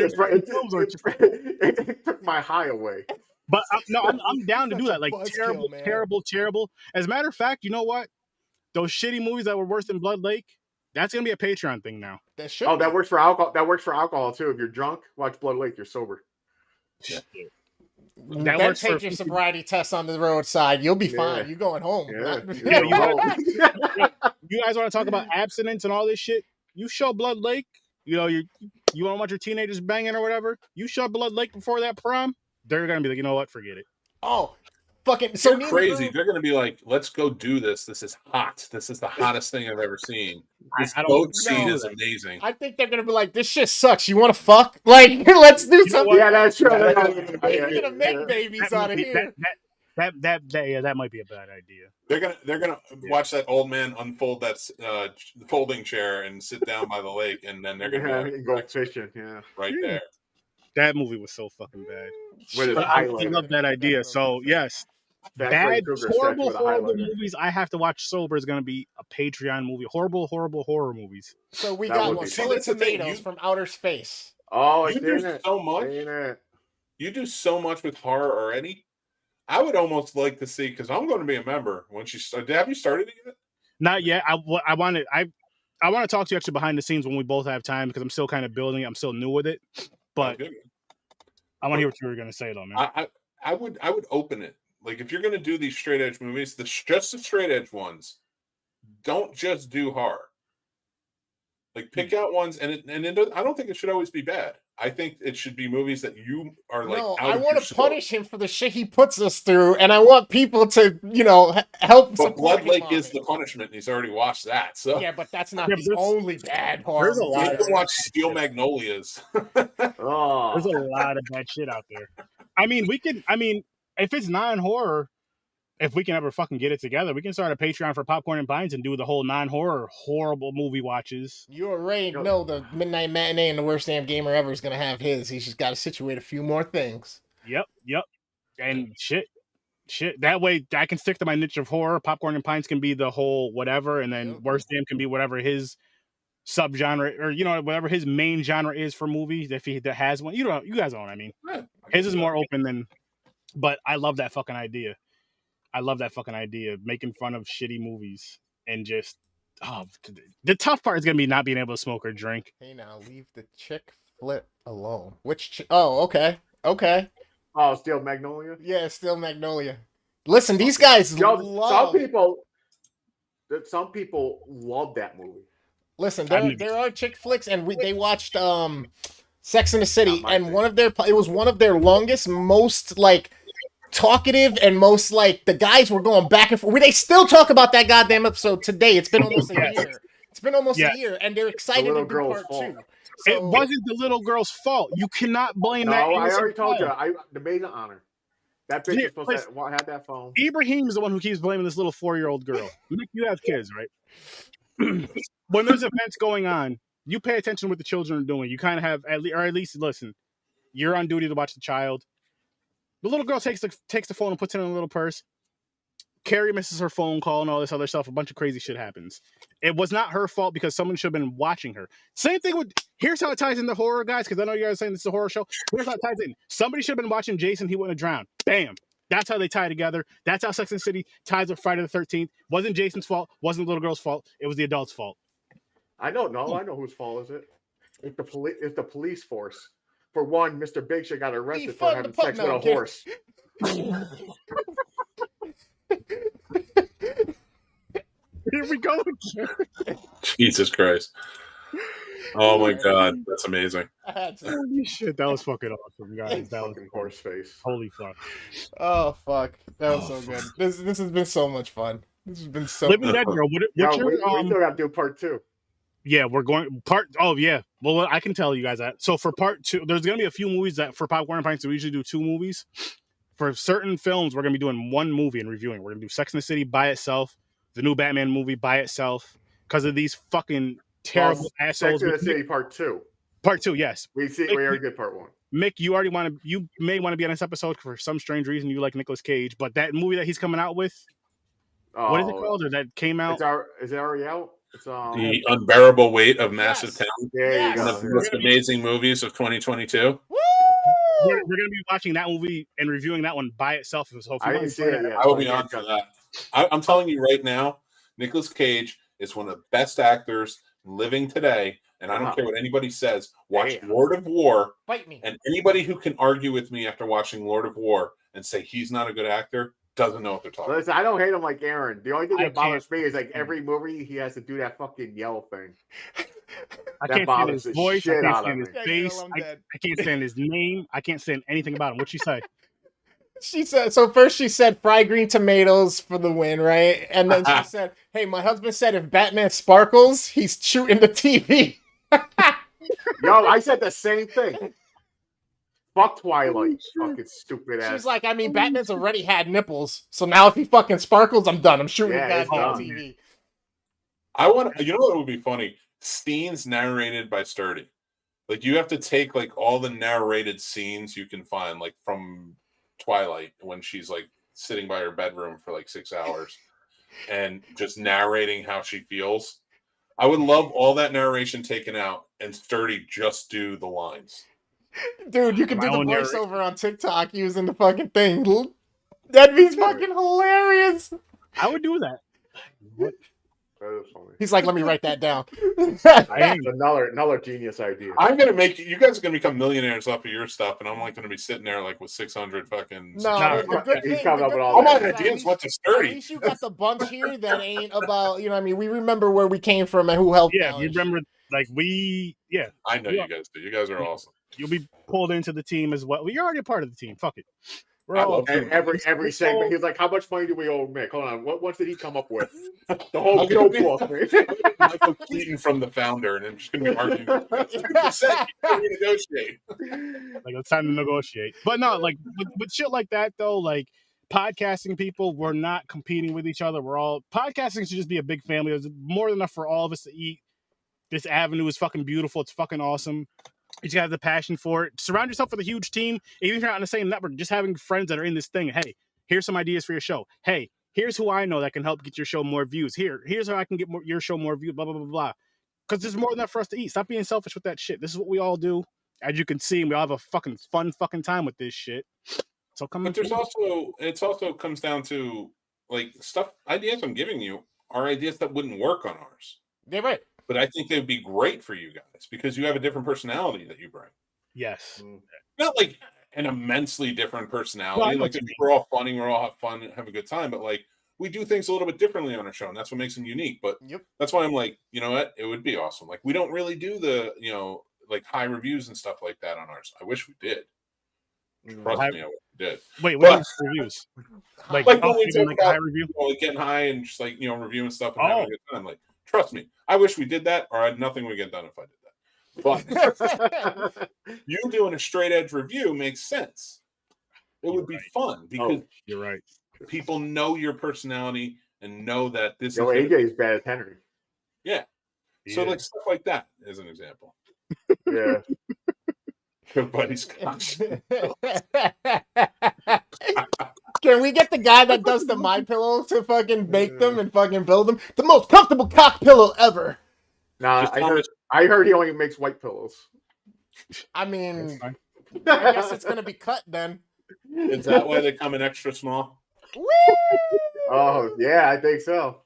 took my high away. But I'm down to Such do a that. Like buzzkill, man. terrible. As a matter of fact, you know what? Those shitty movies that were worse than Blood Lake, that's gonna be a Patreon thing now. That should Oh, be. that works for alcohol. That works for alcohol too. If you're drunk, watch Blood Lake. You're sober. Yeah. Then That works take for your sobriety test on the roadside. You'll be Yeah. fine. You going home. Yeah. You guys want to talk about abstinence and all this shit? You show Blood Lake. You want to watch your teenagers banging or whatever. You show Blood Lake before that prom. They're gonna be like, you know what? Forget it. Oh, fucking so You're crazy. They're going to be like, let's go do this. This is hot. This is the hottest thing I've ever seen. This I don't boat scene know. is amazing. I think they're gonna be like, this shit sucks. You want to fuck? Like, let's do something. Yeah, that's true. We're gonna make babies out of here. That might be a bad idea. They're gonna watch that old man unfold that folding chair and sit down by the lake, and then they're gonna go fishing. Yeah, right there. That movie was so fucking bad. with his But I highlighter. love that idea. So yes, That's Freddy bad, Krueger horrible statue with a highlighter. movies I have to watch sober is going to be a Patreon movie. Horrible horror movies. So we That got would one. be Kill fun. it That's the thing, tomatoes you- from outer space. Oh, You it's do in it. so much. Ain't it? You do so much with horror already. I would almost like to see, because I'm going to be a member once you start. Have you started it yet? Not yet. I want to talk to you actually behind the scenes when we both have time because I'm still kind of building it. I'm still new with it, but Good. I want to hear what you were going to say though, man. I would open it. Like, if you're going to do these straight edge movies, just the straight edge ones, don't just do horror. Like, pick out ones, and I don't think it should always be bad. I think it should be movies that you are like. No, out I of want your to soul. punish him for the shit he puts us through, and I want people to, help. But support Blood Lake him on is it. the punishment, and he's already watched that. So Yeah, but that's not Yeah, the only bad horror. there's a movie. lot you of can watch Steel Magnolias. Oh, There's a lot of bad shit out there. I mean, if it's non-horror, if we can ever fucking get it together, we can start a Patreon for Popcorn and Pints and do the whole non-horror horrible movie watches. You already know the Midnight Matinee and the Worst Damn Gamer Ever is going to have his. He's just got to situate a few more things. Yep. And shit. That way I can stick to my niche of horror. Popcorn and Pints can be the whole whatever, and then Worst Damn can be whatever his subgenre or whatever his main genre is for movies. If he has one, you guys know what I mean. His is more open than, but I love that fucking idea. Making fun of shitty movies and just the tough part is gonna be not being able to smoke or drink. Hey, now leave the chick flit alone. Which? Oh, okay. oh, Steel Magnolia. Yeah, still Magnolia. Listen, these guys love. Some people love that movie. Listen, there are chick flicks, and they watched Sex in the City, and it was one of their longest, most like talkative, and most like the guys were going back and forth. They still talk about that goddamn episode today. It's been almost a year. It's been almost a year, and they're excited to do part 2. So, it wasn't the little girl's fault. You cannot blame No, that. I already told you. The maid of honor. That bitch is supposed to have that phone. Ibrahim is the one who keeps blaming this little 4-year-old girl. Nick, you have kids, right? When there's events going on, you pay attention to what the children are doing. You kind of have, at least listen. You're on duty to watch the child. The little girl takes the phone and puts it in a little purse. Carrie misses her phone call and all this other stuff. A bunch of crazy shit happens. It was not her fault because someone should have been watching her. Same thing with, here's how it ties into horror, guys, because I know you guys are saying this is a horror show. Here's how it ties in. Somebody should have been watching Jason. He wouldn't have drowned. Bam. That's how they tie together. That's how Sex and the City ties with Friday the 13th. Wasn't Jason's fault. Wasn't the little girl's fault. It was the adult's fault. I don't know. I know whose fault is it. It's the police force. For one, Mr. Big Shit got arrested for having sex with a horse. Here we go. Jesus Christ. Oh my God. That's amazing. Holy shit. That was fucking awesome, guys. That was Fucking horse face. Holy fuck. Oh, fuck. That was so good. This has been so much fun. This has been so Living Dead Girl. We still got to do part 2. Yeah, we're going oh yeah. Well, I can tell you guys that. So for part 2, there's gonna be a few movies that for Popcorn and Pints we usually do 2 movies. For certain films, we're gonna be doing 1 movie and reviewing. We're gonna do Sex and the City by itself, the new Batman movie by itself, because of these fucking terrible assholes. Sex and the City part 2. Part 2, yes. We already did part 1. Mick, you may want to be on this episode for some strange reason. You like Nicolas Cage, but that movie that he's coming out with, what is it called? Or that came out? Is it already out? It's The Unbearable Weight of Massive Talent. There you go. One of the most amazing movies of 2022. We're going to be watching that movie and reviewing that one by itself. So I didn't see it yet. I will be on for that. I'm telling you right now, Nicolas Cage is one of the best actors living today, and I don't care what anybody says. Watch Lord of War. Bite me. And anybody who can argue with me after watching Lord of War and say he's not a good actor doesn't know what they're talking about. Listen, I don't hate him like Aaron. The only thing that bothers me is like every movie he has to do that fucking yell thing. I can't stand his voice. I can't stand his face. I can't stand his name. I can't stand anything about him. What'd she say? She said, so first she said fried green tomatoes for the win, right? And then she said, hey, my husband said if Batman sparkles, he's shooting the TV. Yo, I said the same thing. Fuck Twilight. Fucking stupid ass. She's like, I mean, Batman's already had nipples, so now if he fucking sparkles, I'm done. I'm shooting the goddamn TV. You know what would be funny? Scenes narrated by Sturdy. Like, you have to take like all the narrated scenes you can find, like from Twilight when she's like sitting by her bedroom for like 6 hours and just narrating how she feels. I would love all that narration taken out and Sturdy just do the lines. Dude, you can do the voiceover on TikTok using the fucking thing. That'd be fucking hilarious. I would do that. That is funny. He's like, let me write that down. That's another genius idea. I'm gonna make you guys are gonna become millionaires off of your stuff, and I'm like gonna be sitting there like with 600 fucking. No, the good he's thing, coming the up good with all thing my is at ideas least- went to At sturdy. least you got the bunch here that ain't about, you know what I mean? We remember where we came from and who helped Yeah, out you and remember, like, I know you guys do. You guys are awesome. you'll be pulled into the team as well. Well, you're already a part of the team. Fuck it. We're I all love And every segment, he's like, "How much money do we owe Mick? Hold on, what did he come up with? The whole I'm gonna notebook." Michael Keaton from the founder, and I'm just gonna be arguing. 2%, renegotiate. like it's time to negotiate. But no, like with shit like that though, like podcasting people, we're not competing with each other. We're all podcasting should just be a big family. There's more than enough for all of us to eat. This avenue is fucking beautiful. It's fucking awesome. You just have the passion for it. Surround yourself with a huge team. Even if you're not on the same network, just having friends that are in this thing. Hey, here's some ideas for your show. Hey, here's who I know that can help get your show more views. Here's how I can get your show more views. Blah blah blah blah. Because there's more than enough for us to eat. Stop being selfish with that shit. This is what we all do. As you can see, we all have a fucking fun fucking time with this shit. So come. But there's also comes down to like stuff ideas I'm giving you are ideas that wouldn't work on ours. They're right. But I think they would be great for you guys because you have a different personality that you bring. Yes. Not like an immensely different personality. Well, I know like what you mean. we're all funny, we're all have fun, have a good time. But like we do things a little bit differently on our show, and that's what makes them unique. But Yep. that's why I'm like, you know what? It would be awesome. Like we don't really do the, like high reviews and stuff like that on ours. I wish we did. Trust me, I wish we did. Wait, But- what reviews? Like when we even talk like a high about review. like getting high and just like reviewing stuff and having a good time. Like, trust me, I wish we did that, or nothing would get done if I did that. But you doing a straight edge review makes sense. It would be fun because You're right. people know your personality and know that this Yo, is AJ's bad as Henry. so like stuff like that is an example. Yeah. Good buddies. Gosh. Can we get the guy that does the My Pillow to fucking make them and fucking build them? The most comfortable cock pillow ever. Nah, Just tell me- I heard he only makes white pillows. I mean, fine. I guess it's gonna be cut then. Is that why they come in extra small? Woo! Oh yeah, I think so.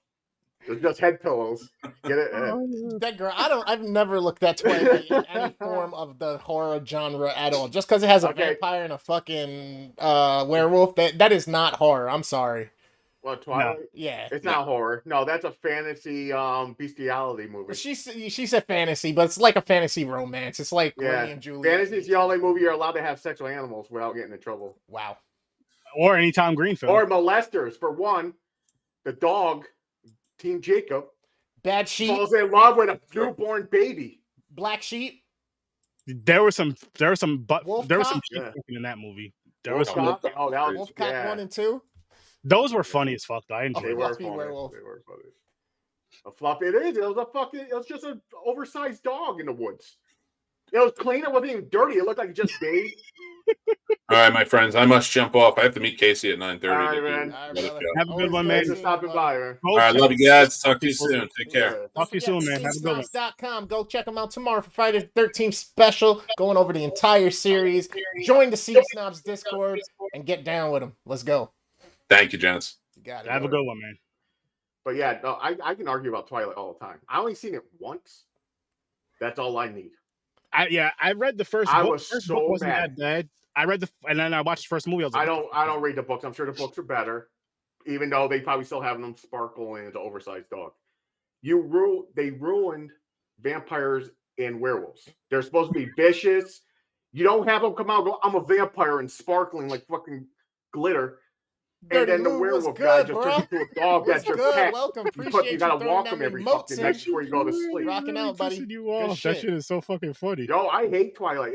They're just head pillows. Get it? That girl, I've never looked at Twilight in any form of the horror genre at all. Just because it has a Okay. vampire and a fucking werewolf, that is not horror. I'm sorry. Well, Twilight. Yeah. It's not horror. No, that's a fantasy bestiality movie. She said fantasy, but it's like a fantasy romance. It's like Yeah. Romeo and Juliet. Fantasy is the only movie you're allowed to have sex with animals without getting in trouble. Wow. Or any Tom Green film. Or molesters. For one, the dog, Team Jacob, Bad Sheep, falls in love with a newborn baby. Black Sheep. there was some Wolf there was some Cop? shit Yeah. fucking in that movie. There was some, Wolfcock? Oh, that was Wolfcock 1 and 2. those were funny as fuck though. I enjoyed They them. were Fluffy funny. werewolf. They were funny. A fluffy. It was just an oversized dog in the woods. It was clean. It wasn't even dirty. It looked like it just bathed. All right, my friends, I must jump off. I have to meet Casey at 9:30. All right, to do man. another All right, show. brother. Have a good Always one, good man. Thanks for seeing you, stopping buddy. by, man. All right, love you guys. Talk to you soon. Take care. Talk to you soon, man. Have a good one. Snobs.com. Go check them out tomorrow for Friday the 13th special. Going over the entire series. Join the Sea Snobs Discord and get down with them. Let's go. Thank you, gents. You got it. Have a good one, man. But yeah, no, I can argue about Twilight all the time. I only seen it once. That's all I need. I read the first I book. was First so book wasn't mad. that bad. I read and then I watched the first movie. I was like, I don't read the books. I'm sure the books are better, even though they probably still have them sparkle and it's an oversized dog. They ruined vampires and werewolves. They're supposed to be vicious. You don't have them come out and go, I'm a vampire and sparkling like fucking glitter. And Dirty then the Lou, werewolf what's guy good, just bro? turns into a dog What's that's your good? pet. Welcome. You Appreciate gotta throwing walk them them every remotes fucking in. night before you go to sleep. Rocking out, buddy. You Good off. shit. That shit is so fucking funny. Yo, I hate Twilight.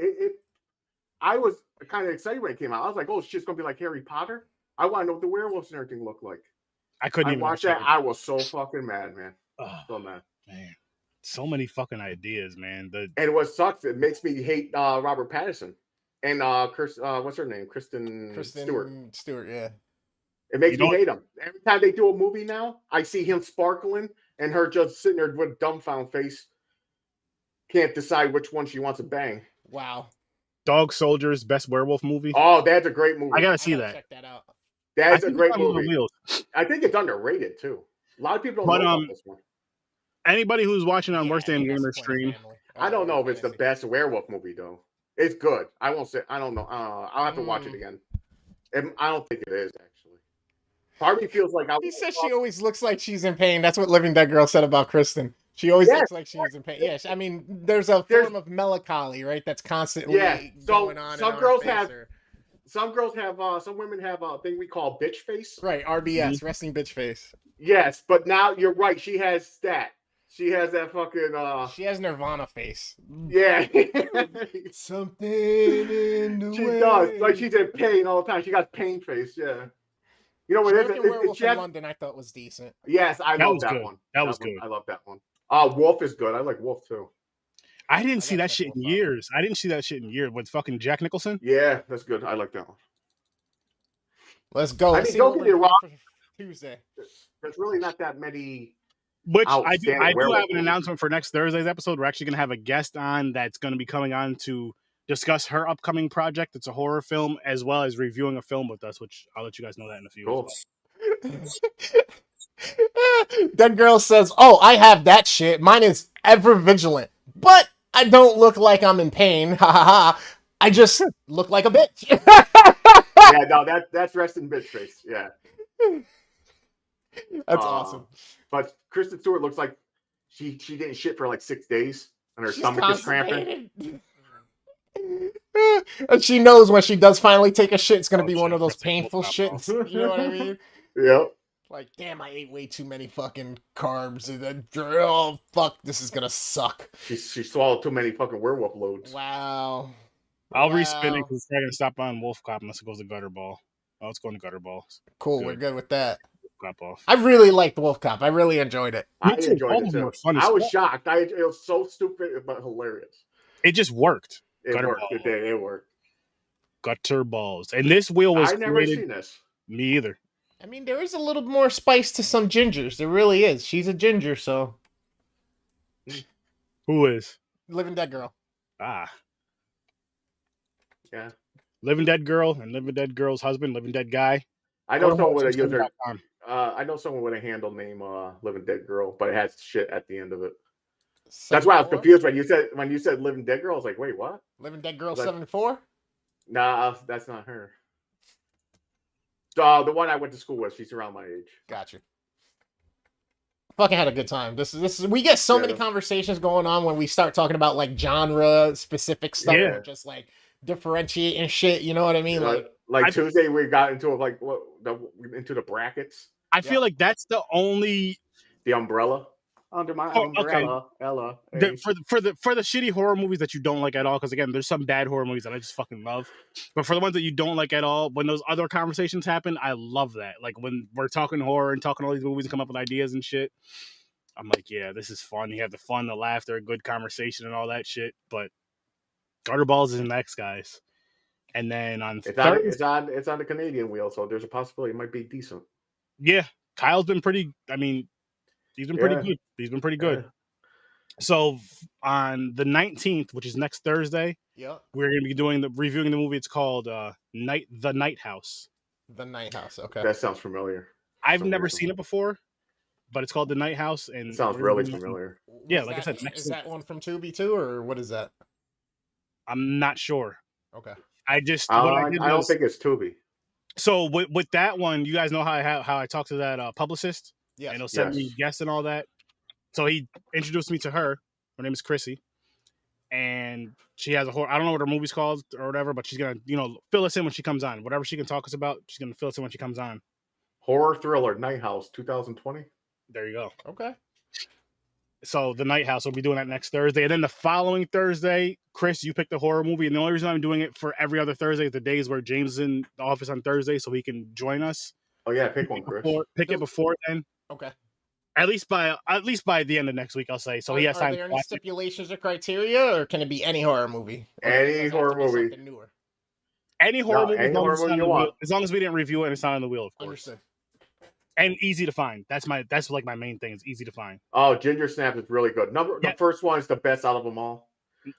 I was kind of excited when it came out. I was like, oh, it's just gonna be like Harry Potter. I want to know what the werewolves and everything look like. I couldn't I even watched that. I was so fucking mad, man. Oh, So mad. man, so many fucking ideas, man. And what sucks, it makes me hate Robert Pattinson and what's her name, Kristen Stewart. Yeah. It makes You me know- hate him. Every time they do a movie now, I see him sparkling and her just sitting there with a dumbfound face. Can't decide which one she wants to bang. Wow. Dog Soldiers, best werewolf movie. Oh, that's a great movie. I gotta I see gotta that. check that out. That's I a think great it's on the movie. wheels. I think it's underrated too. A lot of people don't But, know about this one. Anybody who's watching on Yeah, Worst I Damn mean, that's Gamer Planet stream, Family. I don't know if it's the Fantasy. best werewolf movie though. It's good. I won't say. I don't know. I'll have to watch it again. I don't think it is actually. Part of me feels like I. He says she always looks like she's in pain. That's what Living Dead Girl said about Kristen. She always Yes. looks like she's in pain. Yes, I mean, there's a form of melancholy, right? That's constantly going on. Some in girls our face have. or- Some girls have. Some women have a thing we call bitch face. right, RBS, resting bitch face. Yes, but now you're right. She has that. She has that fucking. She has Nirvana face. Yeah. Something in the She way. does. Like she's in pain all the time. She got pain face. Yeah. You know what it American is? Werewolf She in has- London, I thought was decent. Yes, I That love was that good. one. That was one, good. I love that one. Wolf is good. I like Wolf too. I didn't see gotta that check shit in Wolf out. years. I didn't see that shit in years with fucking Jack Nicholson. Yeah, that's good. I like that one. Let's go. I Let's mean, see don't what get we're me doing wrong. for Tuesday. There's really not that many. Which I do Outstanding have werewolf an movies. announcement for next Thursday's episode. We're actually gonna have a guest on that's gonna be coming on to discuss her upcoming project. It's a horror film, as well as reviewing a film with us, which I'll let you guys know that in a few. Cool. That girl says, "Oh, I have that shit. Mine is ever vigilant, but I don't look like I'm in pain. Ha ha ha. I just look like a bitch." Yeah, no, that's resting bitch face. Yeah, That's awesome. But Kristen Stewart looks like she didn't shit for like 6 days, and her She's stomach is cramping. constipated. And she knows when she does finally take a shit, it's gonna be one shit, of those Kristen will painful pop shits. off. You know what I mean? Yep. Like, damn, I ate way too many fucking carbs. And then, oh, fuck, this is gonna suck. She swallowed too many fucking werewolf loads. Wow. I'll respin it Wow. because they're gonna stop on Wolf Cop unless it goes to Gutter Ball. Oh, it's going to Gutter Ball. Cool, Good. we're good with that. Cop off. I really liked Wolf Cop. I really enjoyed it. I Me too. enjoyed All it of them too. were fun as I was fuck. shocked. It was so stupid but hilarious. It just worked. It Gutter worked. Ball. It worked. Gutter Balls. And this wheel was I've never created. seen this. Me either. I mean, there is a little more spice to some gingers. There really is. She's a ginger, so. Who is? Living Dead Girl. Ah. Yeah. Living Dead Girl and Living Dead Girl's husband, Living Dead Guy. I know someone with a Gutter Balls user. I know someone with a handle name Living Dead Girl, but it has shit at the end of it. That's why I was 7'4"? confused when you said Living Dead Girl. I was like, wait, what? Living Dead Girl Like- 7'4"? Nah, that's not her. The one I went to school with, she's around my age. Gotcha. Fucking had a good time. This is we get so many Yeah. conversations going on when we start talking about like genre specific stuff, Yeah. and just like differentiating shit. You know what I mean? Like Tuesday, we got into into the brackets, I feel like that's the only the umbrella under my Oh, okay. umbrella. Ella, hey. for the shitty horror movies that you don't like at all. Because again, there's some bad horror movies that I just fucking love. But for the ones that you don't like at all, when those other conversations happen, I love that. Like when we're talking horror and talking all these movies and come up with ideas and shit. I'm like, yeah, this is fun. You have the fun, the laughter, good conversation, and all that shit. But Gutter Balls is next, guys. And then on It's Thursday, on the Canadian wheel, so there's a possibility it might be decent. yeah, Kyle's been pretty. I mean, he's been pretty Yeah. good. He's been pretty good. Yeah. So on the 19th, which is next Thursday, yep, we're going to be reviewing the movie. It's called The Night House. The Night House. Okay. That sounds familiar. I've Some never reason. seen it before, but it's called The Night House, and It sounds we're really gonna be- familiar. Yeah, Was like I said, next is week. that one from Tubi too, or what is that? I'm not sure. Okay. I just I what I did don't was- think it's Tubi. so with that one. You guys know how I talked to that publicist, Yes. and he'll send me Yes. guests and all that. So he introduced me to her. Her name is Chrissy, and she has a horror. I don't know what her movie's called or whatever, but she's gonna fill us in when she comes on. Whatever she can talk us about, she's gonna fill us in when she comes on. Horror thriller Night House 2020. There you go. Okay. So the Night House will be doing that next Thursday, and then the following Thursday, Chris, you picked the horror movie, and the only reason I'm doing it for every other Thursday is the days where James is in the office on Thursday, so he can join us. Oh yeah, pick one, Chris. Pick it before then, Okay. at least by the end of next week, I'll say. So he has Are time there to any watch it. stipulations or criteria, or can it be any horror movie? Or Any does it have to horror be movie. something newer? Any horror movie, any as long horror as it's movie on you the want. wheel- as long as we didn't review it and it's not on the wheel, of course. Understood. And easy to find. That's like my main thing. Is easy to find. Oh, Ginger Snap is really good. The Yeah. first one is the best out of them all.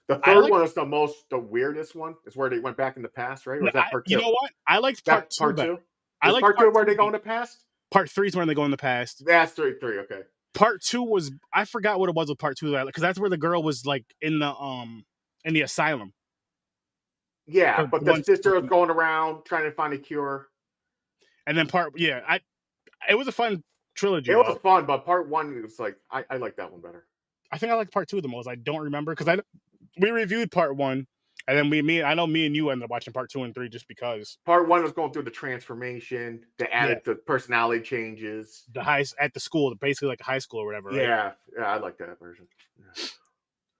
The I third like- one is the weirdest one. It's where they went back in the past, right? Or is that part two? You know what? I liked part That's two. part better. two. I Is like part two where they go in the past. Part three is when they go in the past. That's three. Okay. Part 2 was, I forgot what it was with part 2, because that's where the girl was like in the asylum. Yeah, But but the the one- sister was going around trying to find a cure. And then it was a fun trilogy. It though. was fun, but part 1 was like I like that one better. I think I like part 2 the most. I don't remember because we reviewed part 1, and then I know me and you ended up watching part 2 and 3 just because Part 1 was going through the transformation, the personality changes. at the school, basically like a high school or whatever. Right? Yeah, I like that version. Yeah.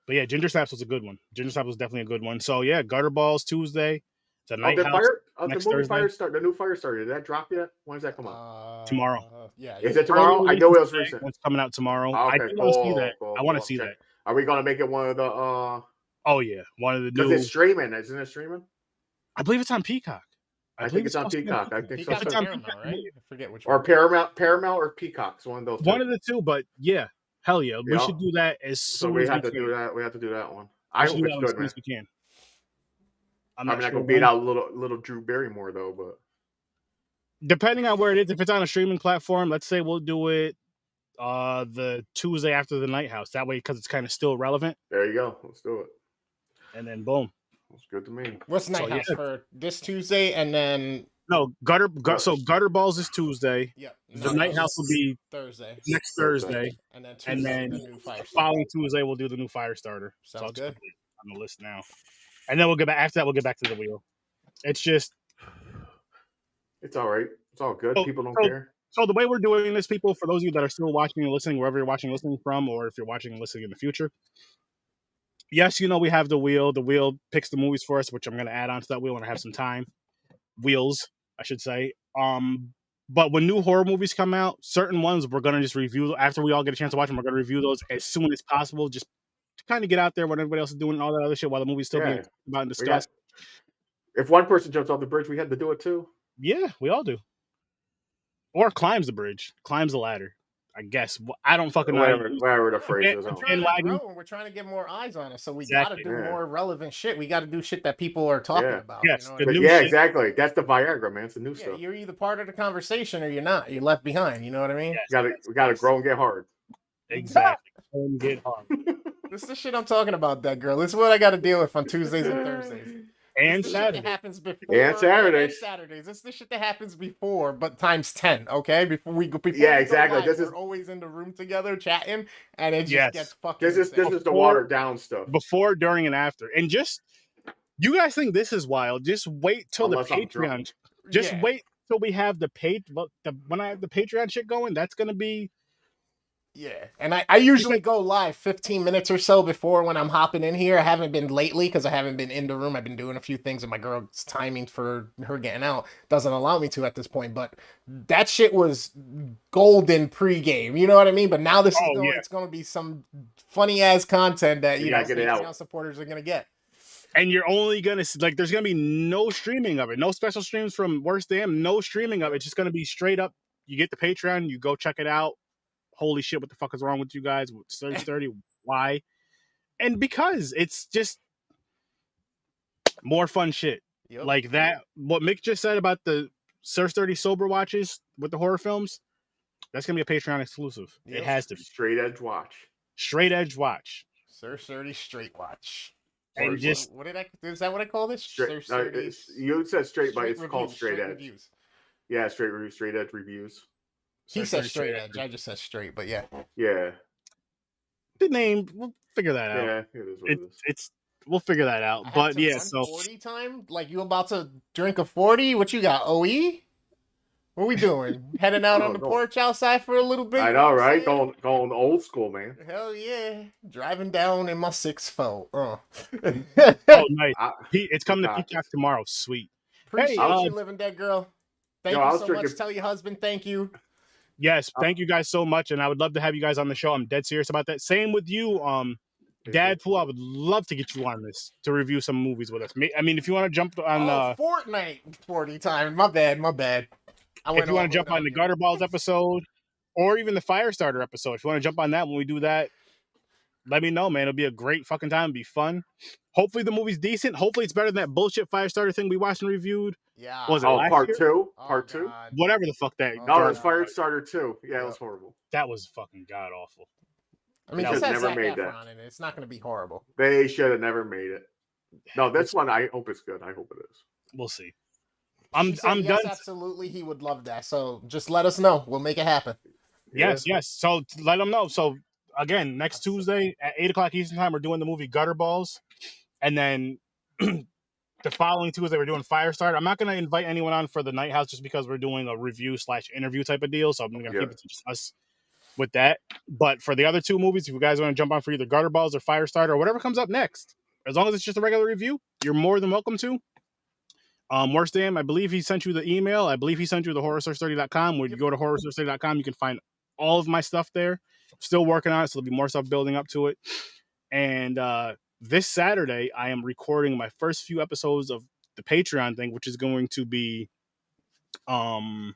But yeah, Ginger Snaps was a good one. Ginger Snaps was definitely a good one. So yeah, Gutter Balls Tuesday. The Night the House the next movie Thursday. the new Fire Starter. Did that drop yet? When does that come out? Tomorrow. Yeah. Is it tomorrow? I know it was recent. It's coming out tomorrow. Oh, okay, I want to see that. cool, I want to cool. see Check. that. Are we gonna make it one of the? Oh yeah, one of the Because new. it's streaming, isn't it streaming? I believe it's on Peacock. I think it's on supposed to be Peacock. I think Peacock so. or It's on Paramount, Peacock. right? I forget which Or one. Paramount or Peacock. It's one of those. One two. of the two, but yeah, hell yeah, we Yeah. should do that as So soon we as have to can. do that. We have to do that one. We I should hope do it's that as good, soon man. as we can. I'm I'm not not sure gonna beat when. out little Drew Barrymore though, but Depending on where it is, if it's on a streaming platform, let's say we'll do it the Tuesday after the Night House. That way, because it's kind of still relevant, there you go. Let's do it. and then boom. Looks good to me. What's Night So, House yeah. for this Tuesday, and then No, so Gutter Balls is Tuesday. The Night House will be Thursday, next Thursday, and then Tuesday and then the new Fire Starter. following Tuesday we'll do the new Fire Starter. Sounds I'll just good. put it on the list now, and then we'll get back. After that, we'll get back to the wheel. It's just It's all right. It's all good. So- People don't so- care. so the way we're doing this, people. For those of you that are still watching and listening, wherever you're watching and listening from, or if you're watching and listening in the future. Yes, we have the wheel. The wheel picks the movies for us, which I'm going to add on to that wheel when I have some time. Wheels, I should say. But when new horror movies come out, certain ones we're going to just review after we all get a chance to watch them. We're going to review those as soon as possible, just to kind of get out there when everybody else is doing all that other shit while the movie's still being Yeah. talked about and We got- discussed. If one person jumps off the bridge, we had to do it too. Yeah, we all do. Or climbs the bridge, climbs the ladder. I guess I don't fucking know. Whatever the phrase is. We're I don't trying know. to Bandwagon. grow, and we're trying to get more eyes on us, so we Exactly. got to do Yeah. more relevant shit. We got to do shit that people are talking Yeah. about. Yes, you know the what I new mean? Yeah, shit. exactly. That's the Viagra, man. It's the new Yeah, stuff. you're either part of the conversation or you're not. You're left behind. You know what I mean? Yes, We gotta grow and get hard. exactly. And get hard. This is the shit I'm talking about, that girl. This is what I got to deal with on Tuesdays and Thursdays. And This is the shit that Saturday. happens before And Saturdays. Saturdays. This is the shit that happens before, but times 10. Okay, before we go. Yeah, we go exactly. live, This is- we're always in the room together chatting, and it just Yes. gets fucking. This is insane. the Before- watered down stuff. Before, during, and after. And just you guys think this is wild. Just wait till Unless the I'm Patreon. drunk. Just Yeah. wait till we have when I have the Patreon shit going, that's gonna be Yeah, and I usually go live 15 minutes or so before when I'm hopping in here. I haven't been lately because I haven't been in the room. I've been doing a few things, and my girl's timing for her getting out doesn't allow me to at this point. But that shit was golden pregame. You know what I mean? But now it's going to be some funny ass content that You gotta get it out. Patreon supporters are going to get. and you're only gonna there's gonna be no streaming of it, no special streams from Worst Damn, no streaming of it. It's just gonna be straight up. You get the Patreon, you go check it out. Holy shit, what the fuck is wrong with you guys? Surge 30, why? And because it's just more fun shit. Yep. Like that, what Mick just said about the Surge 30 sober watches with the horror films, that's going to be a Patreon exclusive. Yep. It has to be. Straight edge watch. Straight edge watch. Sir 30 Straight Watch. And Or just, is that what I call this? Straight. Sir 30 You said straight, but it's called reviews, straight edge. reviews. Yeah, straight edge reviews. He Sir said 30 straight edge. I just said straight, but yeah. Yeah, the name, we'll figure that out. yeah, it is what it is. It's we'll figure that out. I had But to yeah, run so 40 time? Like you about to drink a 40? What you got? OE? What we doing? Heading out on the No. porch outside for a little bit? I you know, what I'm right? saying? Going old school, man. Hell yeah. Driving down in my 6'4". oh nice. I, It's coming to Peacock. Peacock tomorrow. Sweet. Appreciate Hey, you, Living Dead Girl. Thank Yo, I you was so drinking- much. Tell your husband thank you. Yes, thank you guys so much, and I would love to have you guys on the show. I'm dead serious about that. Same with you, Dadpool. I would love to get you on this to review some movies with us. I mean, if you want to jump on, Fortnite 40 time. My bad. if you want to jump on the Gutter Balls episode, or even the Firestarter episode, if you want to jump on that when we do that, let me know, man. It'll be a great fucking time. It'll be fun. Hopefully the movie's decent. Hopefully it's better than that bullshit Firestarter thing we watched and reviewed. Yeah. Was it oh, last part year? two? Oh, Part two? God. Whatever the fuck that. Oh, No, God. it's Firestarter 2. Yeah, it was horrible. That was fucking god awful. I mean, They this should has never Zac made Efron that. in it. It's not going to be horrible. They should have never made it. No, this one I hope it's good. I hope it is. We'll see. She said I'm yes, done. absolutely. He would love that. So just let us know. We'll make it happen. Yes. So let them know. So again, next Tuesday at 8:00 Eastern time, we're doing the movie Gutter Balls, and then the following Tuesday we're doing Firestarter. I'm not going to invite anyone on for the Night House just because we're doing a review / interview type of deal. So I'm going to keep it to just us with that. But for the other two movies, if you guys want to jump on for either Gutter Balls or Firestarter or whatever comes up next, as long as it's just a regular review, you're more than welcome to. Worst Damn, I believe he sent you the email. I believe he sent you the horrorsource30.com. Where you go to horrorsource30.com, you can find all of my stuff there. Still working on it, so there'll be more stuff building up to it. And this Saturday, I am recording my first few episodes of the Patreon thing, which is going to be a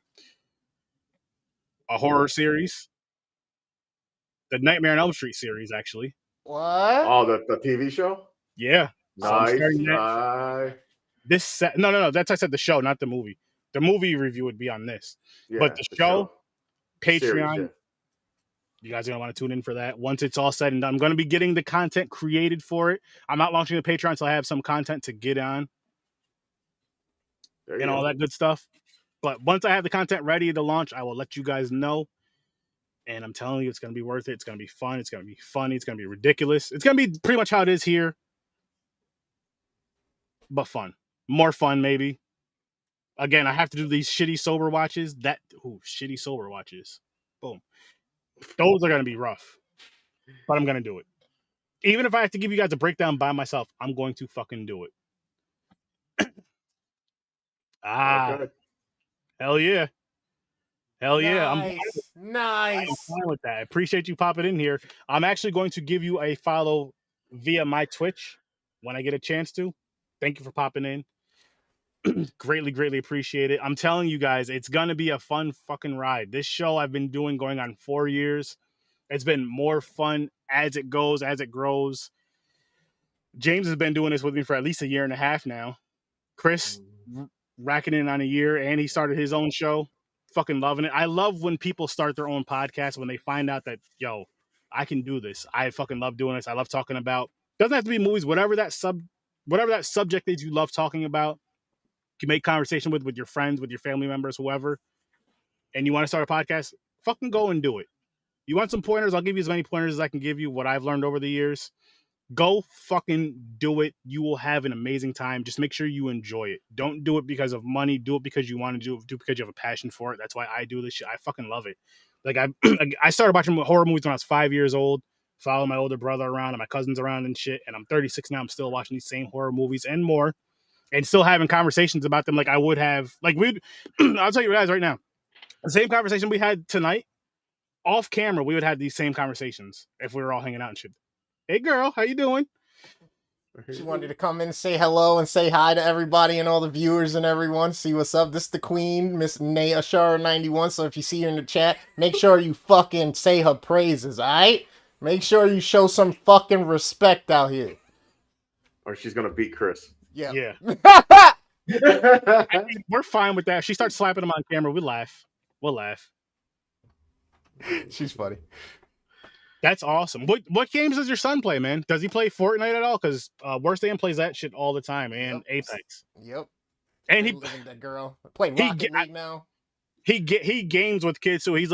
horror series, the Nightmare on Elm Street series, actually. What? Oh, the TV show? Yeah. So I'm Nice. starting that. No. That's I said the show, not the movie. The movie review would be on this, but the show, Patreon. Series, you guys are gonna want to tune in for that. Once it's all said and done, I'm gonna be getting the content created for it. I'm not launching the Patreon until I have some content to get on and all that good stuff. But once I have the content ready to launch, I will let you guys know. And I'm telling you, it's gonna be worth it. It's gonna be fun. It's gonna be funny. It's gonna be ridiculous. It's gonna be pretty much how it is here, but fun. More fun, maybe. Again, I have to do these shitty sober watches. Shitty sober watches. Boom. Those are going to be rough. But I'm going to do it. Even if I have to give you guys a breakdown by myself, I'm going to fucking do it. Okay. Hell yeah. Hell yeah. Nice. I'm fine with that. I appreciate you popping in here. I'm actually going to give you a follow via my Twitch when I get a chance to. Thank you for popping in. Greatly appreciate it. I'm telling you guys, it's gonna be a fun fucking ride. This show I've been doing going on 4 years. It's been more fun as it goes, as it grows. James has been doing this with me for at least a year and a half now. Chris racking in on a year, and he started his own show. Fucking loving it. I love when people start their own podcast when they find out that, yo, I can do this. I fucking love doing this. I love talking about, doesn't have to be movies, whatever that subject is you love talking about. You make conversation with your friends, with your family members, whoever, and you want to start a podcast, fucking go and do it. You want some pointers? I'll give you as many pointers as I can give you, what I've learned over the years. Go fucking do it. You will have an amazing time. Just make sure you enjoy it. Don't do it because of money. Do it because you want to do it. Do it because you have a passion for it. That's why I do this shit. I fucking love it. Like I started watching horror movies when I was 5 years old, following my older brother around and my cousins around and shit. And I'm 36 now. I'm still watching these same horror movies and more. And still having conversations about them like I would have. Like I'll tell you guys right now, the same conversation we had tonight, off camera, we would have these same conversations if we were all hanging out and shit. Hey girl, how you doing? She wanted to come in and say hello and say hi to everybody and all the viewers and everyone. See what's up. This is the queen, Miss Nay Ashara 91. So if you see her in the chat, make sure you fucking say her praises, alright? Make sure you show some fucking respect out here. Or she's gonna beat Chris. Yeah. We're fine with that. If she starts slapping him on camera, we'll laugh. She's funny. That's awesome. What games does your son play, man? Does he play Fortnite at all? Because Worst Damn plays that shit all the time, and Apex. Yep. And that girl playing Rocket League now. He games with kids, so he's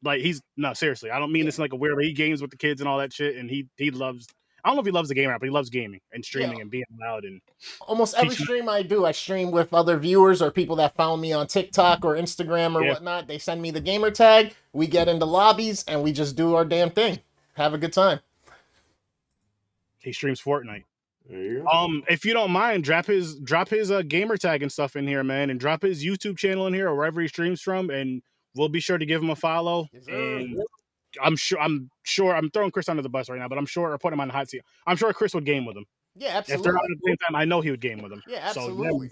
no, seriously. I don't mean this in like a weird way. He games with the kids and all that shit, and he loves. I don't know if he loves the game or not, but he loves gaming and streaming and being loud. And almost every stream I do, I stream with other viewers or people that found me on TikTok or Instagram or whatnot. They send me the gamer tag. We get into lobbies and we just do our damn thing. Have a good time. He streams Fortnite. There you go. If you don't mind, drop his gamer tag and stuff in here, man, and drop his YouTube channel in here or wherever he streams from, and we'll be sure to give him a follow. Yes, and I'm sure I'm throwing Chris under the bus right now, but I'm sure, or putting him on the hot seat. I'm sure Chris would game with him. Yeah, absolutely. If they're on at the same time, I know he would game with him. Yeah, absolutely.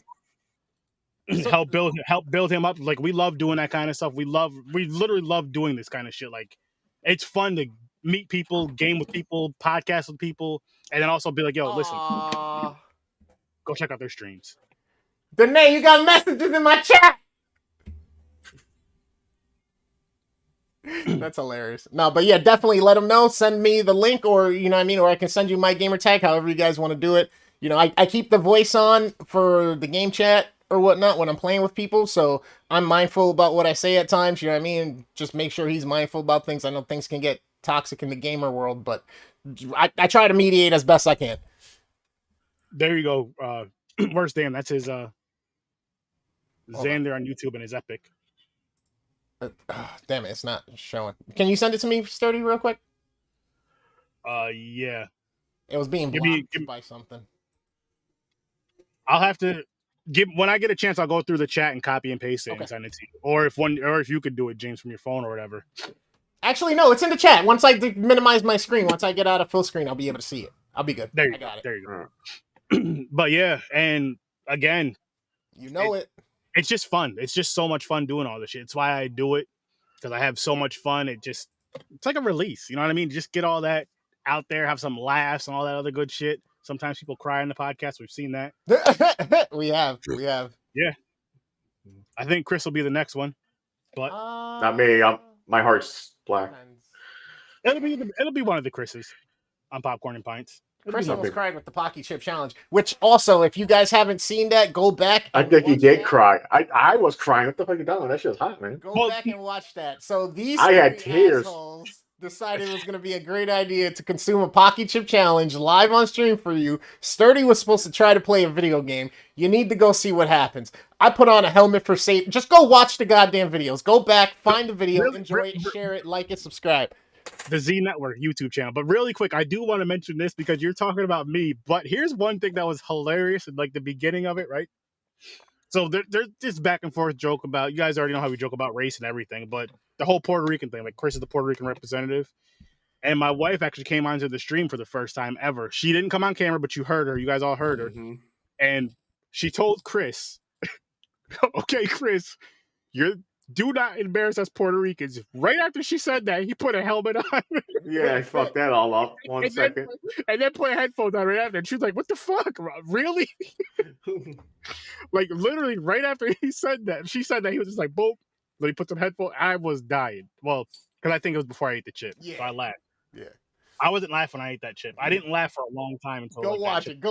So, help build him up. Like, we love doing that kind of stuff. We literally love doing this kind of shit. Like, it's fun to meet people, game with people, podcast with people, and then also be like, yo, listen, go check out their streams. Danae, you got messages in my chat. That's hilarious. No, but yeah, definitely let them know. Send me the link, or you know what I mean, or I can send you my gamer tag, however you guys want to do it. You know, I keep the voice on for the game chat or whatnot when I'm playing with people, so I'm mindful about what I say at times, you know what I mean? And just make sure he's mindful about things. I know things can get toxic in the gamer world, but I try to mediate as best I can. There you go. Where's Dan? That's his Xander on YouTube and his Epic. Damn it, it's not showing. Can you send it to me, Sturdy, real quick? Yeah. It was being blocked by something. I'll have to when I get a chance, I'll go through the chat and copy and paste it and send it to you. Or if you could do it, James, from your phone or whatever. Actually, no, it's in the chat. Once I minimize my screen, once I get out of full screen, I'll be able to see it. I'll be good. There you go. But yeah, and again, you know it. It's just fun. It's just so much fun doing all this shit. It's why I do it, because I have so much fun. It's like a release. You know what I mean? Just get all that out there, have some laughs and all that other good shit. Sometimes people cry in the podcast. We've seen that. We have. Yeah. I think Chris will be the next one, but not me. My heart's black. It'll be one of the Chris's on Popcorn and Pints. Chris almost cried with the Pocky Chip Challenge, which also, if you guys haven't seen that, go back. I think he did cry. I was crying. What the fuck are you doing? That shit was hot, man. Go back and watch that. So these I had tears. Decided it was going to be a great idea to consume a Pocky Chip Challenge live on stream for you. Sturdy was supposed to try to play a video game. You need to go see what happens. I put on a helmet for safety. Just go watch the goddamn videos. Go back, find the video, enjoy it, share it, like it, subscribe. The Z Network YouTube channel. But really quick, I do want to mention this because you're talking about me. But here's one thing that was hilarious in like the beginning of it, right? So there's this back and forth joke about, you guys already know how we joke about race and everything, but the whole Puerto Rican thing, like Chris is the Puerto Rican representative. And my wife actually came onto the stream for the first time ever. She didn't come on camera, but you heard her. You guys all heard her. Mm-hmm. And she told Chris, okay, Chris, do not embarrass us Puerto Ricans. Right after she said that, he put a helmet on. Yeah, I fucked that all up. One second. And then put headphones on right after. And she was like, what the fuck? Really? Like, literally, right after she said that, he was just like, boop. Then he put some headphones. I was dying. Well, because I think it was before I ate the chip. Yeah. So I laughed. Yeah. I wasn't laughing when I ate that chip. I didn't laugh for a long time until Go watch it.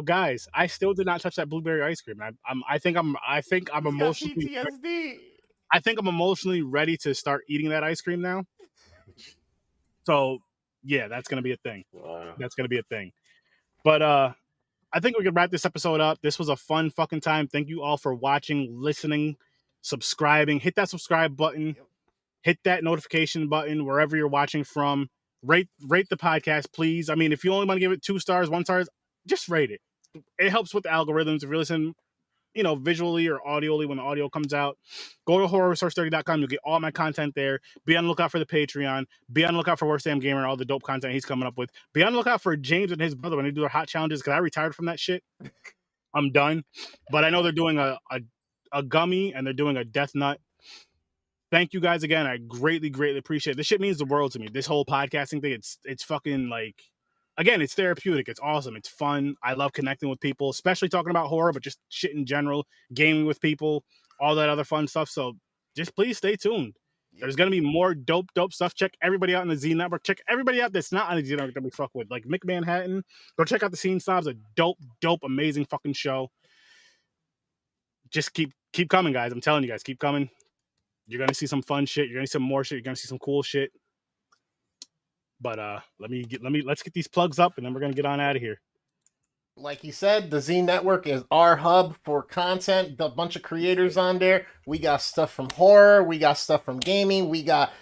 Guys, I still did not touch that blueberry ice cream. I think I'm emotionally PTSD. I think I'm emotionally ready to start eating that ice cream now. So yeah, that's gonna be a thing. Wow. That's gonna be a thing. But I think we can wrap this episode up. This was a fun fucking time. Thank you all for watching, listening, subscribing. Hit that subscribe button. Yep. Hit that notification button wherever you're watching from. Rate the podcast, please. I mean, if you only want to give it 2 stars, 1 star, just rate it. It helps with the algorithms. If you listen, visually or audioly when the audio comes out, go to horrorresource30.com. You'll get all my content there. Be on the lookout for the Patreon. Be on the lookout for Worst Damn Gamer and all the dope content he's coming up with. Be on the lookout for James and his brother when they do their hot challenges, because I retired from that shit. I'm done. But I know they're doing a gummy and they're doing a death nut. Thank you guys again. I greatly, greatly appreciate it. This shit means the world to me. This whole podcasting thing, it's fucking like, again, it's therapeutic. It's awesome. It's fun. I love connecting with people, especially talking about horror, but just shit in general, gaming with people, all that other fun stuff. So just please stay tuned. There's going to be more dope stuff. Check everybody out in the Z Network. Check everybody out that's not on the Z Network that we fuck with. Like Mick Manhattan. Go check out the Scene Snobs. A dope, amazing fucking show. Just keep coming, guys. I'm telling you guys, keep coming. You're going to see some fun shit. You're going to see some more shit. You're going to see some cool shit. But let's get these plugs up and then we're going to get on out of here. Like you said, the Z Network is our hub for content. A bunch of creators on there. We got stuff from horror. We got stuff from gaming. We got